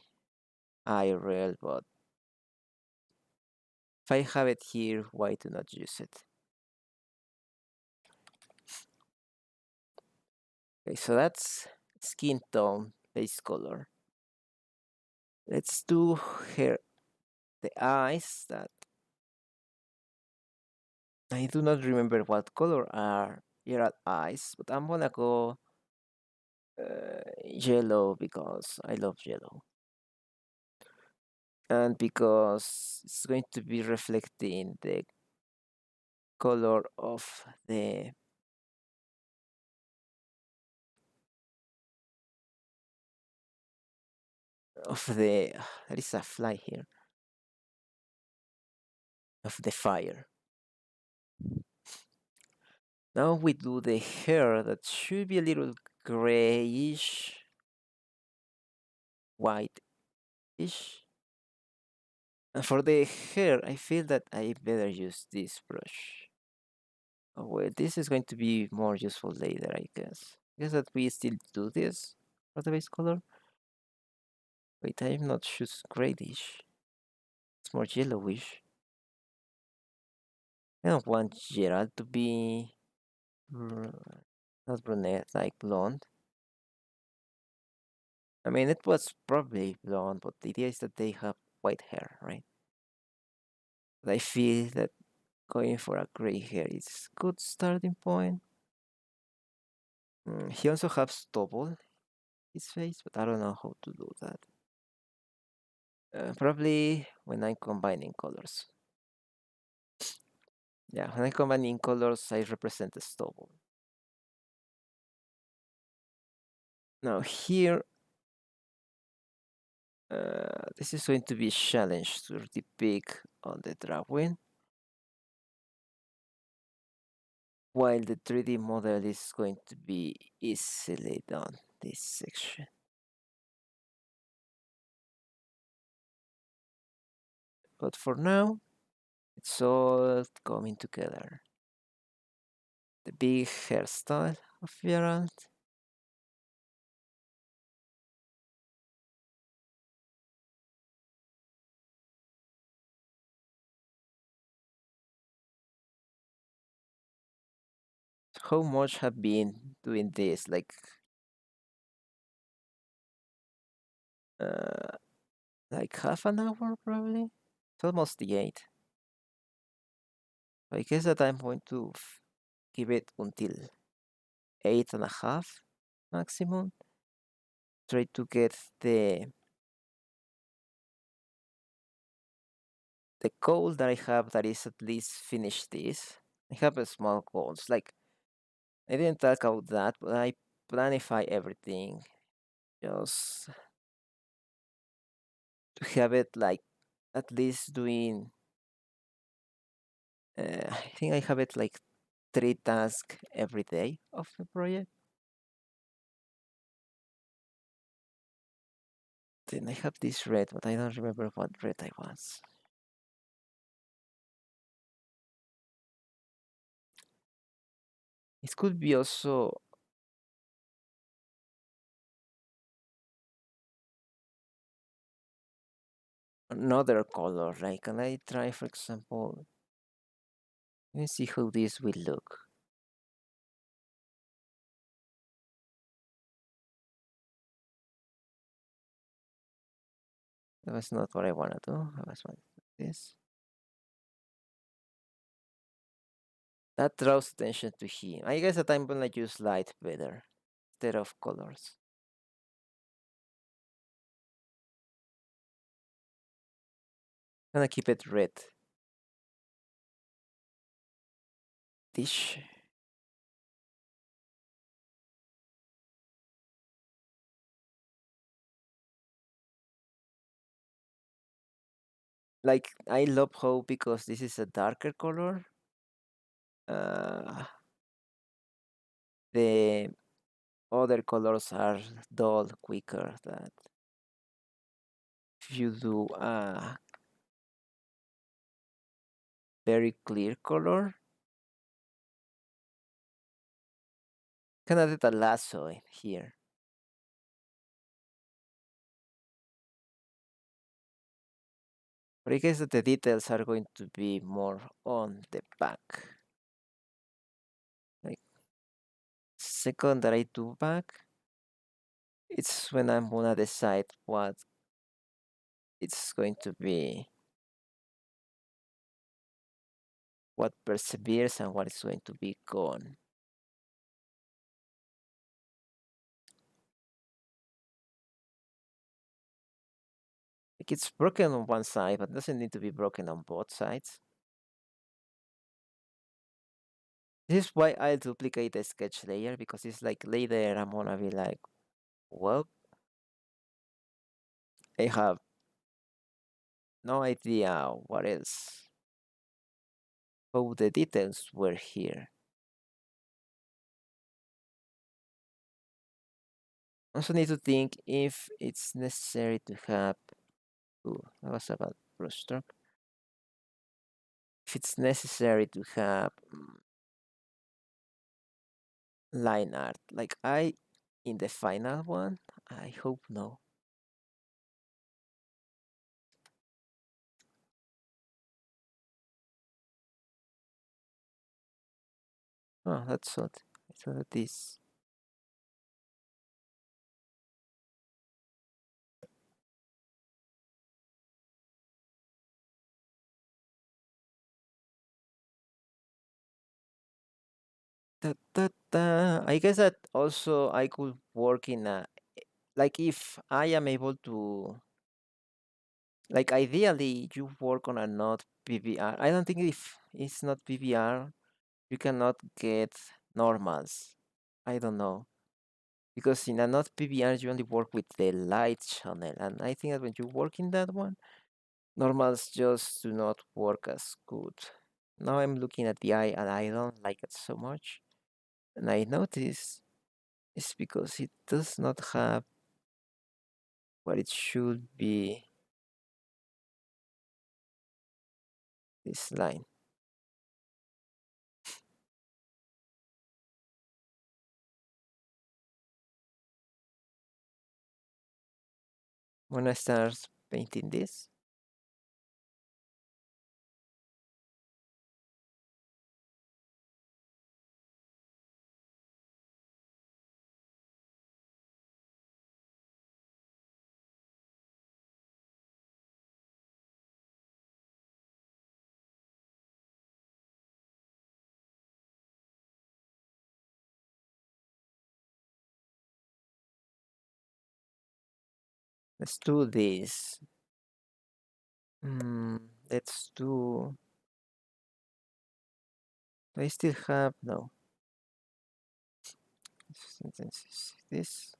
IRL, but if I have it here, why do not use it? Okay, so that's skin tone, base color. Let's do here the eyes that I do not remember what color are your eyes, but I'm gonna go yellow because I love yellow. And because it's going to be reflecting the color of the there is a fly here of the fire. Now we do the hair that should be a little grayish, white-ish. And for the hair, I feel that I better use this brush. Oh well, this is going to be more useful later, I guess. I guess that we still do this for the base color. Wait, I'm not sure grayish. It's more yellowish. I don't want Gerald to be not brunette, like blonde. I mean, it was probably blonde, but the idea is that they have white hair, right? But I feel that going for a gray hair is good starting point. He also has stubble his face, but I don't know how to do that. Probably when I'm combining colors. Yeah, when I'm combining colors, I represent the stubble. Now here, this is going to be a challenge to depict on the drawing, while the 3D model is going to be easily done this section. But for now, it's all coming together. The big hairstyle of Geralt, how much have been doing this? Uh, like half an hour probably. It's almost the 8. I guess that I'm going to give it until 8.5 maximum. Try to get the goal that I have that is at least finish this. I have a small goals. Like I didn't talk about that, but I planify everything just to have it like at least doing. I think I have it like 3 tasks every day of the project. Then I have this red, but I don't remember what red I was. It could be also another color. Like, can I try, for example, let me see how this will look. That was not what I want to do. I was want this. That draws attention to him. I guess that I'm gonna use light better instead of colors. I'm gonna keep it red. Dish. Like, I love how because this is a darker color. Uh, the other colors are dull quicker. That if you do very clear color. Can add a lasso in here. But I guess that the details are going to be more on the back. Like second that I do back, it's when I'm gonna decide what it's going to be, what perseveres and what is going to be gone. Like it's broken on one side, but doesn't need to be broken on both sides. This is why I duplicate the sketch layer, because it's like later I'm gonna be like, well, I have no idea what else, how the details were here. Also need to think if it's necessary to have, ooh, that was about brushstroke. If it's necessary to have line art, like I, in the final one, I hope no. Oh, that's odd. I thought that this. I guess that also I could work in a, like if I am able to, like ideally you work on a not PBR. I don't think if it's not PBR you cannot get normals. I don't know, because in a not PBR you only work with the light channel, and I think that when you work in that one, normals just do not work as good. Now I'm looking at the eye and I don't like it so much, and I notice it's because it does not have what it should be, this line. When I start painting this, let's do this. Let's do. Do I still have no sentences. This.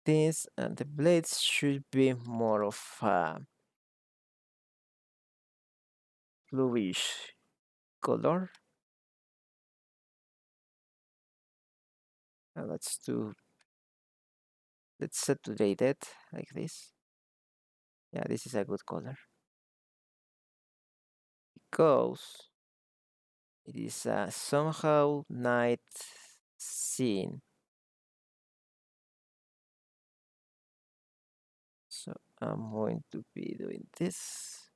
This, and the blades should be more of a bluish color. Let's do. Let's saturate it like this. Yeah, this is a good color because it is a somehow night scene. So I'm going to be doing this.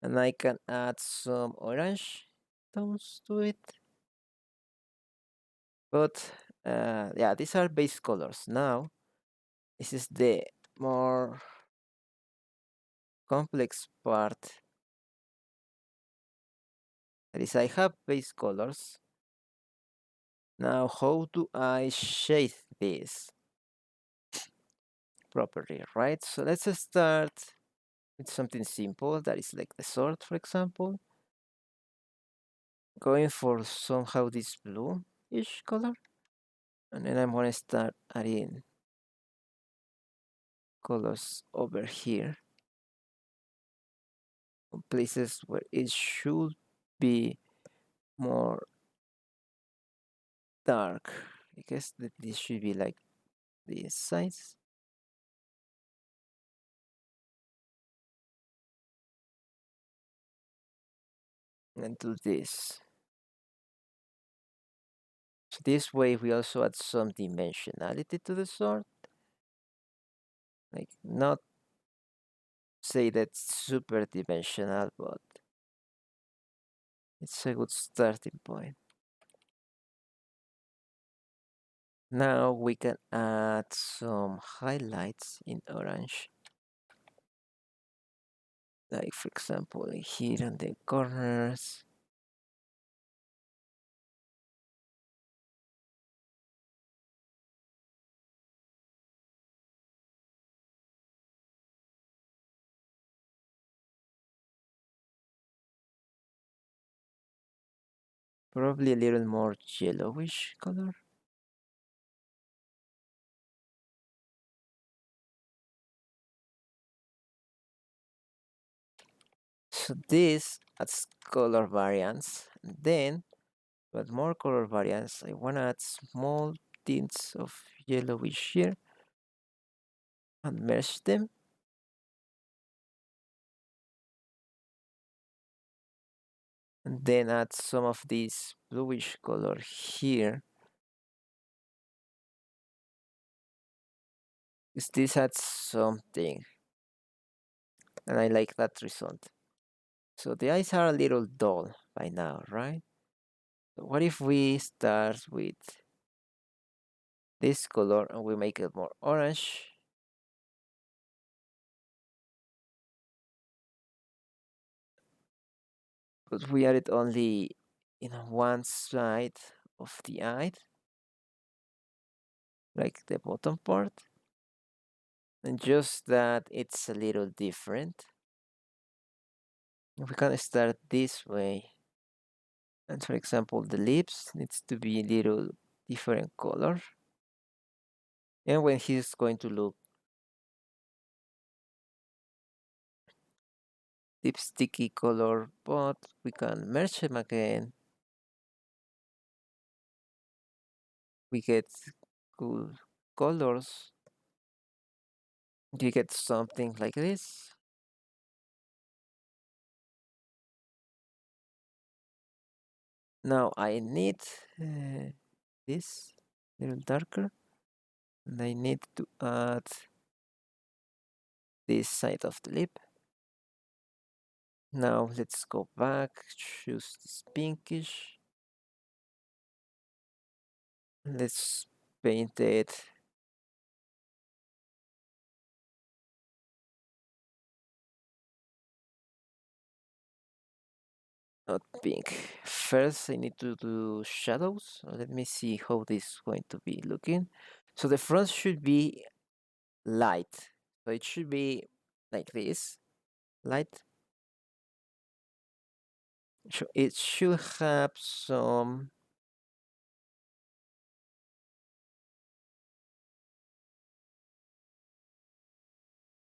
And I can add some orange tones to it. But yeah, these are base colors. Now, this is the more complex part. That is, I have base colors. Now, how do I shade this properly, right? So let's start with something simple that is like the sword, for example. Going for somehow this blue. yellowish color. And then I'm gonna start adding colors over here places where it should be more dark. I guess that this should be like this size. And do this. So this way we also add some dimensionality to the sword. Like not say that's super dimensional, but it's a good starting point. Now we can add some highlights in orange. Like for example here on the corners. Probably a little more yellowish color. So this adds color variance. And then, but more color variance, I want to add small tints of yellowish here and merge them. And then add some of this bluish color here. Because this adds something. And I like that result. So the eyes are a little dull by now, right? So what if we start with this color and we make it more orange? But we added only in one side of the eye, like the bottom part. And just that it's a little different. We can start this way. And for example, the lips needs to be a little different color. And when he's going to look lipsticky color, but we can merge them again. We get cool colors. You get something like this. Now I need this little darker, and I need to add this side of the lip. Now let's go back, choose this pinkish. Let's paint it. Not pink. First, I need to do shadows. Let me see how this is going to be looking. So the front should be light. So it should be like this, light. So it should have some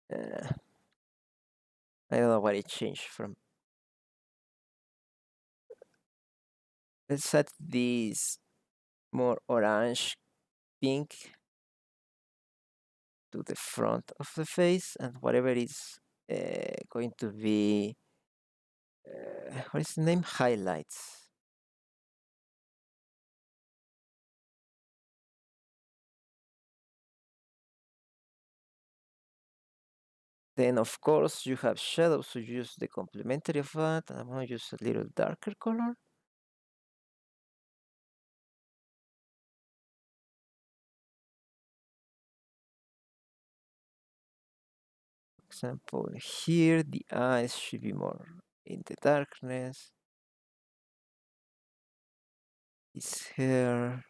uh, I don't know what it changed from. Let's add this more orange pink to the front of the face, and whatever is going to be what is the name, highlights. Then of course you have shadows, so you use the complementary of that. I'm gonna use a little darker color. For example, here the eyes should be more in the darkness. His hair,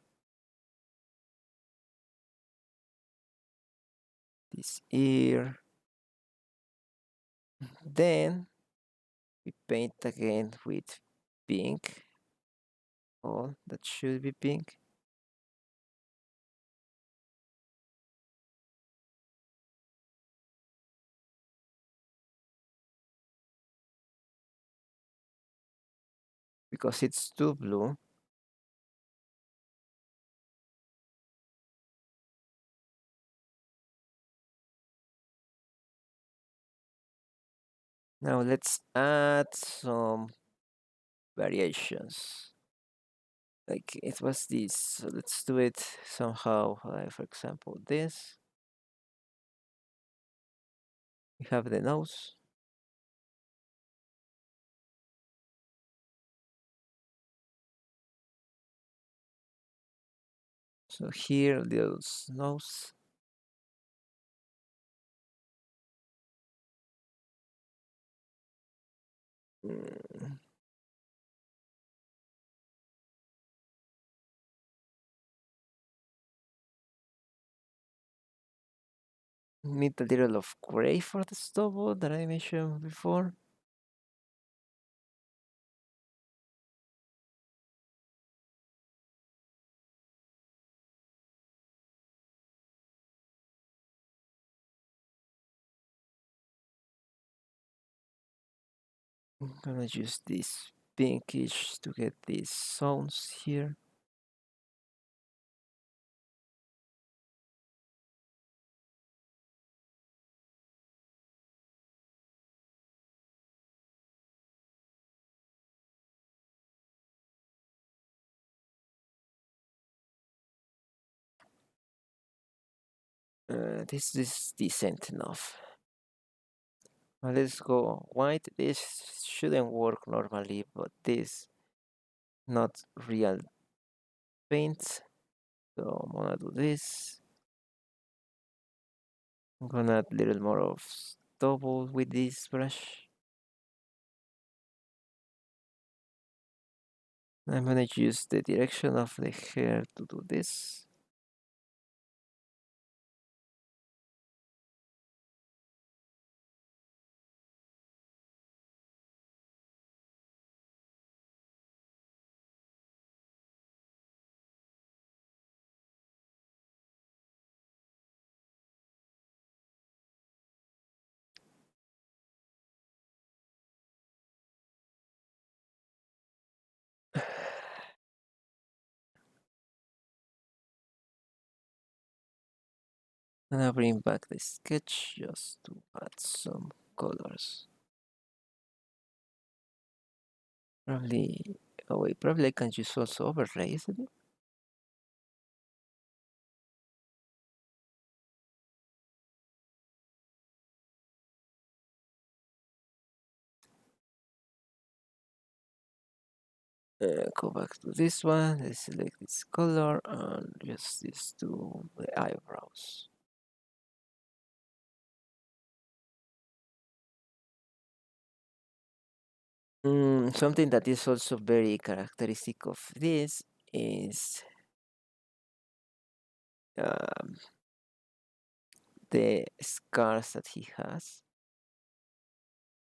this ear. Then we paint again with pink. Oh, that should be pink. because it's too blue. Now let's add some variations. Like it was this, so let's do it somehow. Like for example, this. We have the nose. So here, little nose. Mm, need a little of gray for the stubble that I mentioned before. I'm gonna use this pinkish to get these sounds here. This is decent enough. Now let's go white. This shouldn't work normally, but this not real paint. So I'm gonna do this. I'm gonna add a little more of stubble with this brush. I'm gonna use the direction of the hair to do this. And I bring back the sketch just to add some colors. Probably, oh wait, probably I can use also overlays. Isn't it? Go back to this one, let's select this color and use this to the eyebrows. Something that is also very characteristic of this is um, the scars that he has.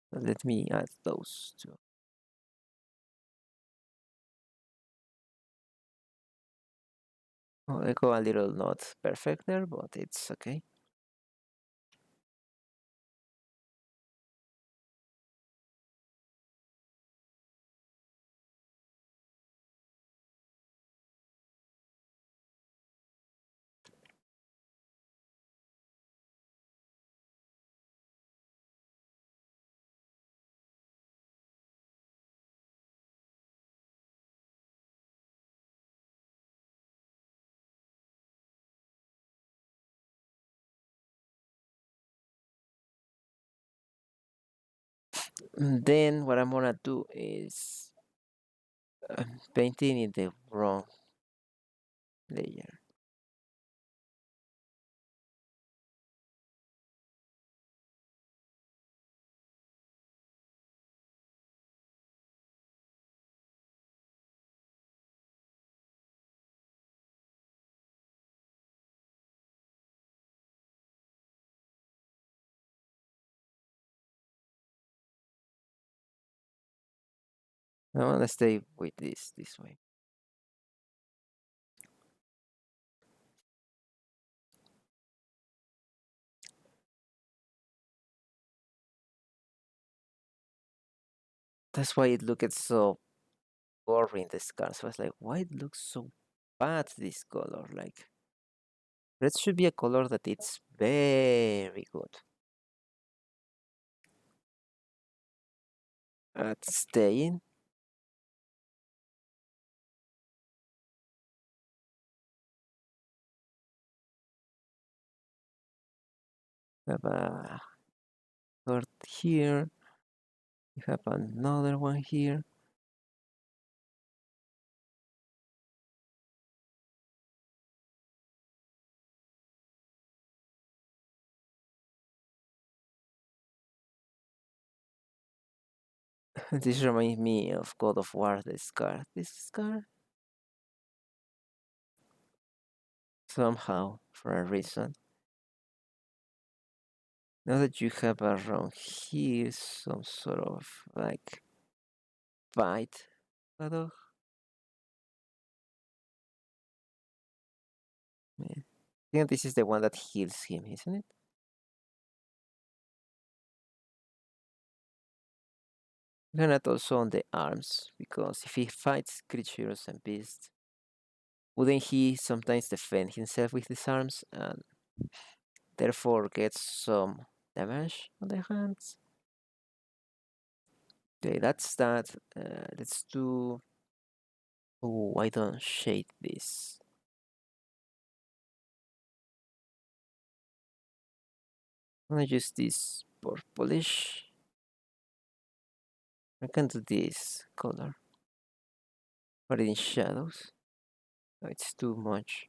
So let me add those too. Oh, I go a little not perfect there, but it's okay. Then what I'm gonna do is painting in the wrong layer. I wanna stay with this way. That's why it looked so boring the scar. So I was like, why it looks so bad this color? Like red should be a color that it's very good at staying. Have a third here. You have another one here. This reminds me of God of War, the scar. This scar, somehow, for a reason. Now that you have around here some sort of like bite, dog. Yeah. I think this is the one that heals him, isn't it? And not also on the arms, because if he fights creatures and beasts, wouldn't he sometimes defend himself with his arms and therefore get some damage on the hands? Okay, that's that. Let's do. Oh, I don't shade this. I'm gonna use this purplish. I can do this color, but in shadows, no, it's too much.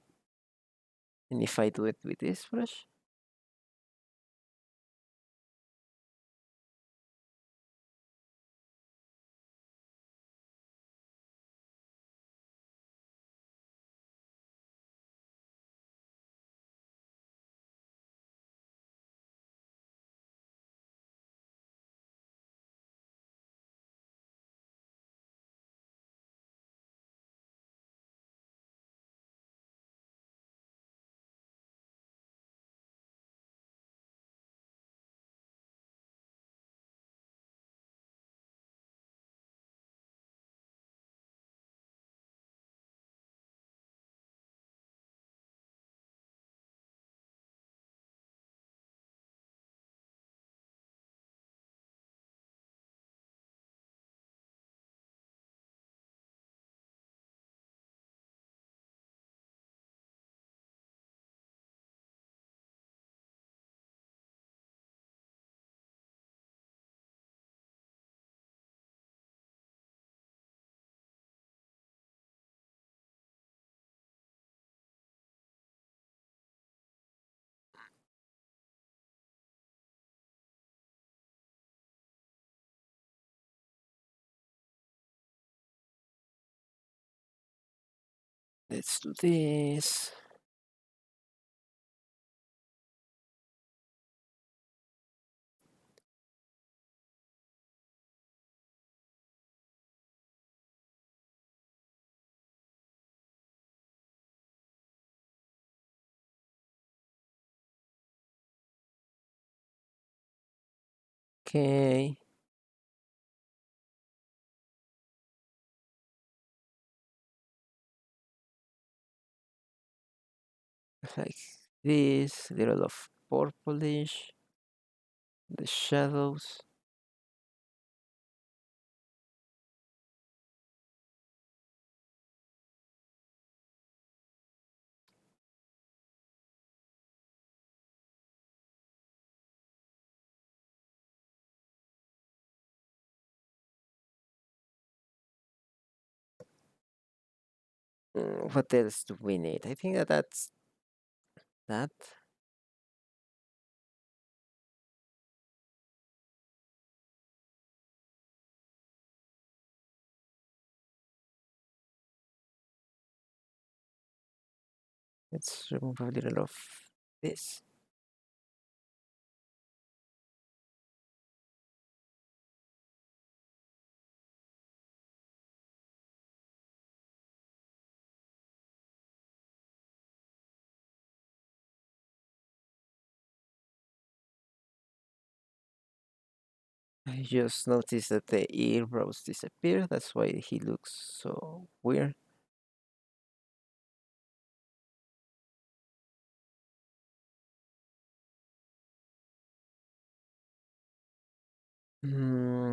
And if I do it with this brush, let's do this. Okay, like this, little of purplish, the shadows. What else do we need? I think that that's that. Let's remove a little of this. I just noticed that the eyebrows disappeared. That's why he looks so weird. Hmm,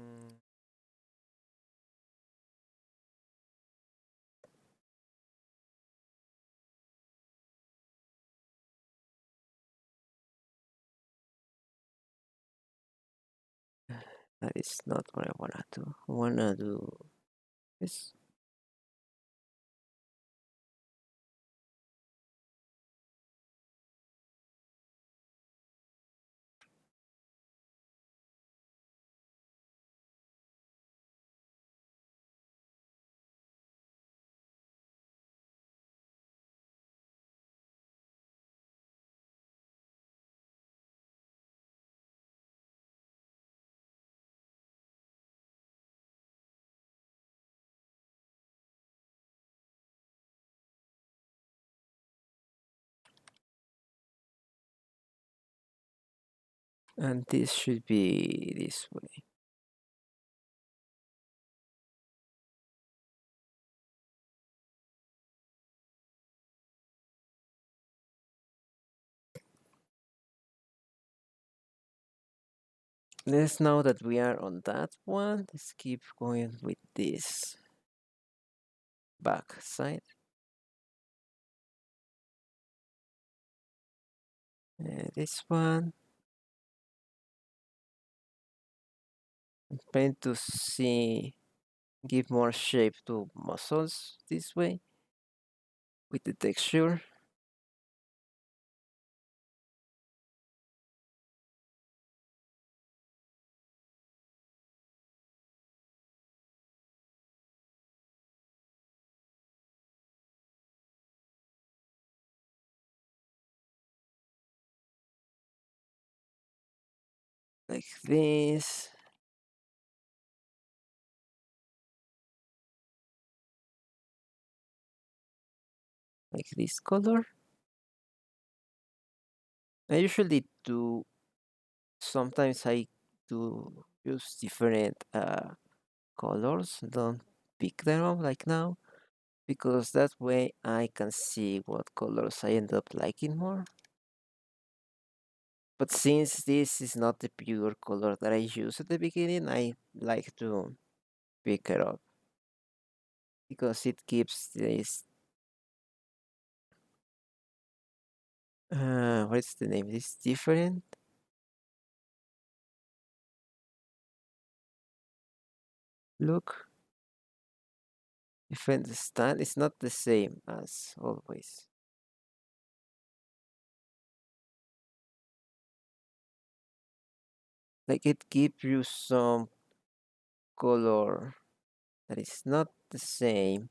that is not what I wanna do. I wanna do this. And this should be this way. Let's now that we are on that one, let's keep going with this back side. This one, I'm trying to see, give more shape to muscles this way with the texture. Like this, like this color. I usually do, sometimes I do use different colors, don't pick them up like now, because that way I can see what colors I end up liking more. But since this is not the pure color that I use at the beginning, I like to pick it up because it gives this what's the name? This different look, different style. It's not the same as always. Like it gives you some color that is not the same,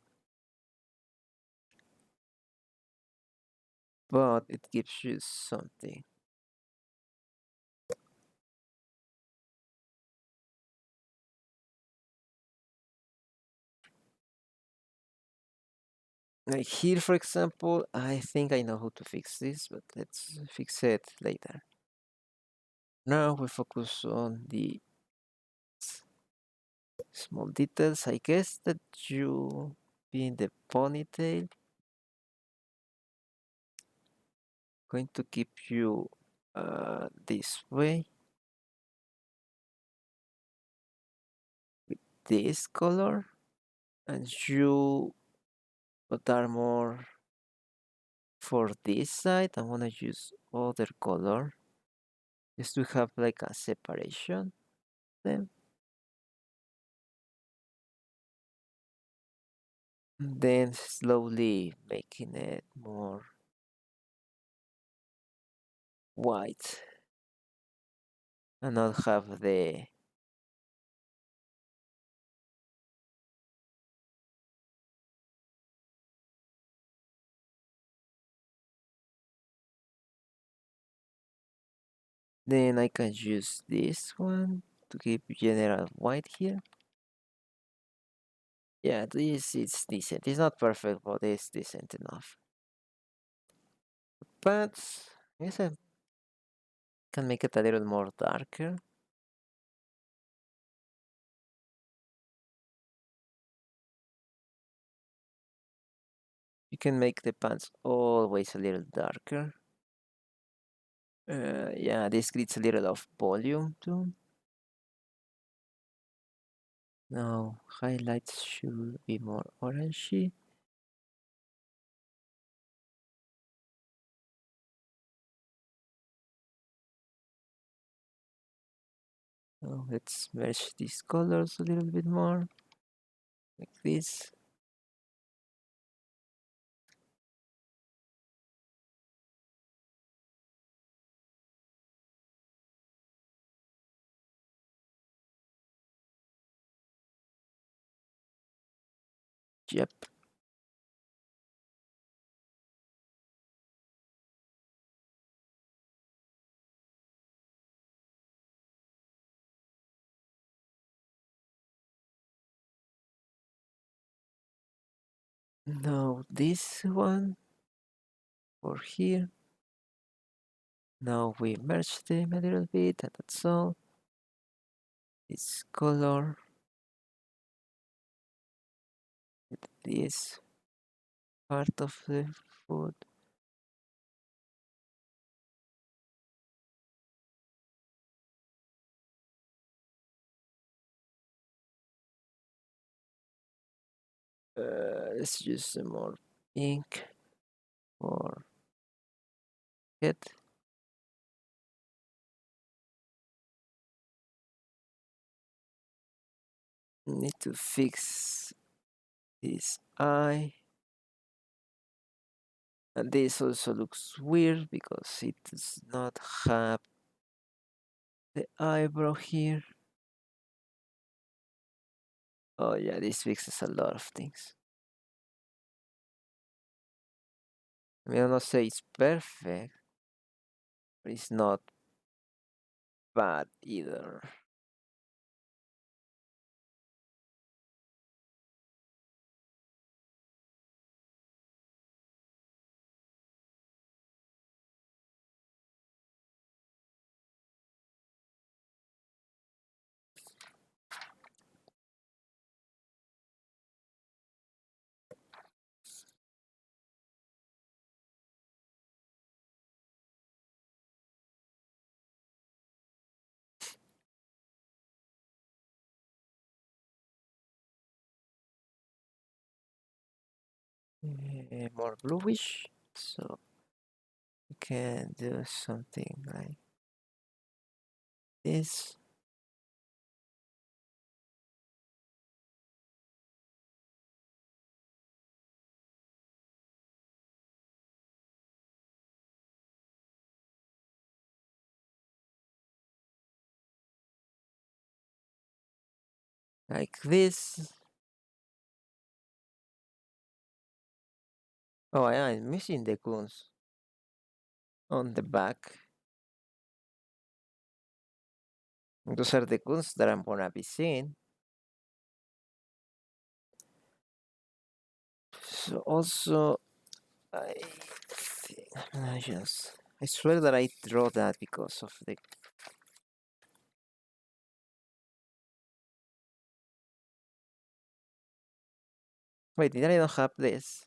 but it gives you something. Like here, for example, I think I know how to fix this, but let's fix it later. Now we focus on the small details. I guess that you being the ponytail, going to keep you this way with this color, and you but are more for this side. I'm gonna use other color just to have like a separation then. Then slowly making it more white and not have the then I can use this one to keep general white here. Yeah, this is decent. It's not perfect, but it's decent enough. But yes, I can make it a little more darker. can make the pants always a little darker. Yeah, this needs a little of volume too. Now highlights should be more orangey. Now let's merge these colors a little bit more, like this. Yep. Now this one for here. Now we merge them a little bit, and that's all. This color, this part of the food. Let's use some more ink for it. Need to fix this eye. And this also looks weird because it does not have the eyebrow here. Oh yeah, this fixes a lot of things. I mean, I'm not say it's perfect, but it's not bad either. More bluish, so we can do something like this. Like this. Oh yeah, I'm missing the cones on the back. Those are the cones that I'm gonna be seeing. So also, I think I swear that I draw that because of the. Wait, did I not have this?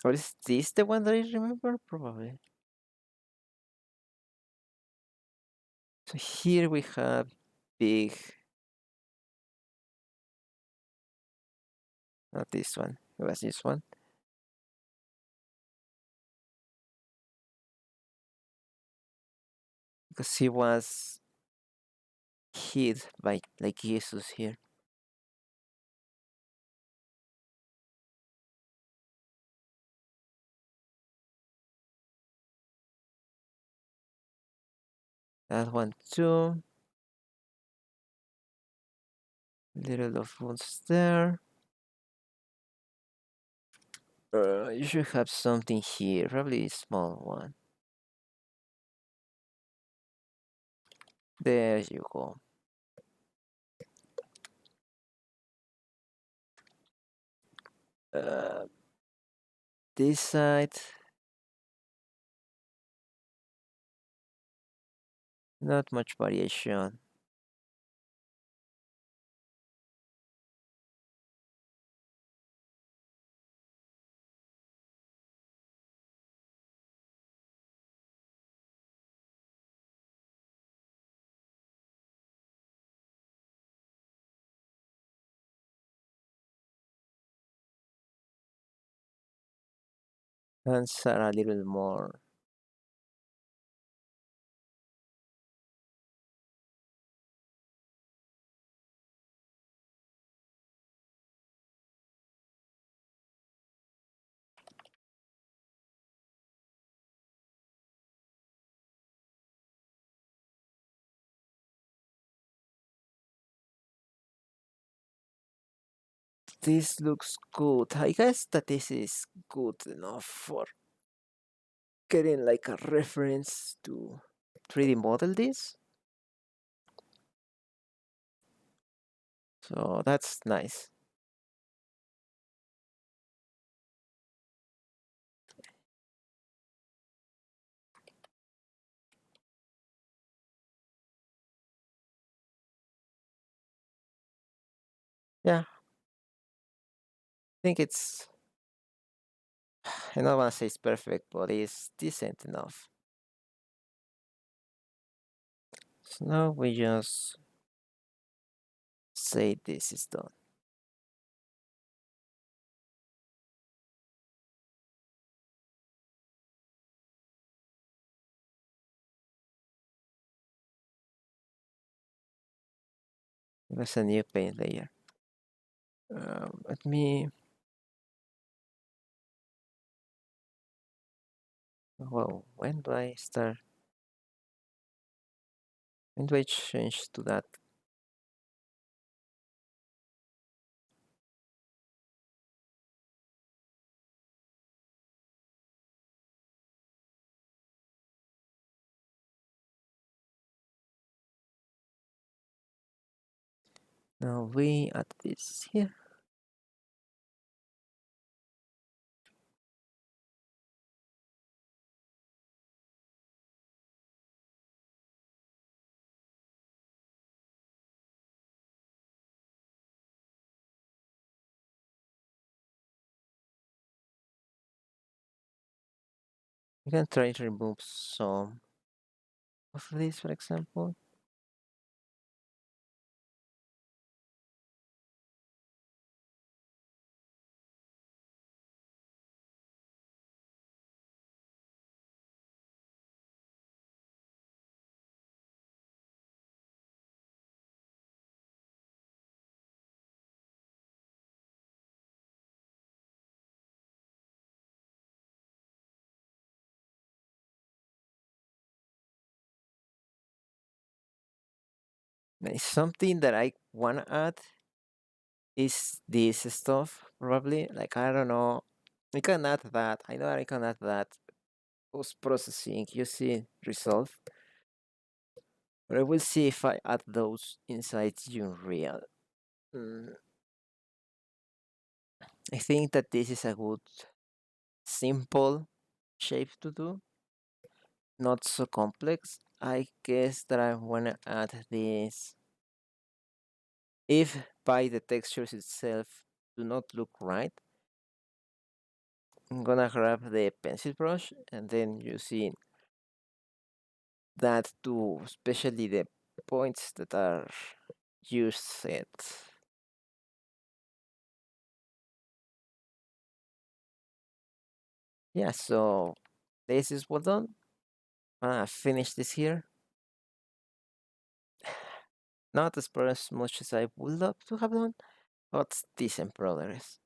Or is this the one that I remember? Probably. So here we have big. Not this one. It was this one. Because he was hid by like Jesus here. That one too. Little of wounds there. You should have something here. Probably a small one. There you go. Uh, this side. Not much variation. Hands are a little more. This looks good. I guess that this is good enough for getting like a reference to 3D model this. So that's nice. Yeah, I think it's. I don't want to say it's perfect, but it's decent enough. So now we just say this is done. There's a new paint layer. Let me. Well, when do I start? When do I change to that? Now we add this here. We can try to remove some of this, for example. Something that I wanna add is this stuff, probably. Like, I don't know. I can add that. I know I can add that post processing using Resolve. But I will see if I add those inside Unreal. Mm, I think that this is a good, simple shape to do. Not so complex. I guess that I wanna add this. If by the textures itself do not look right, I'm gonna grab the pencil brush and then using that to especially the points that are used set. Yeah, so this is well done. I'm gonna finish this here. Not as much as I would love to have done, but decent progress.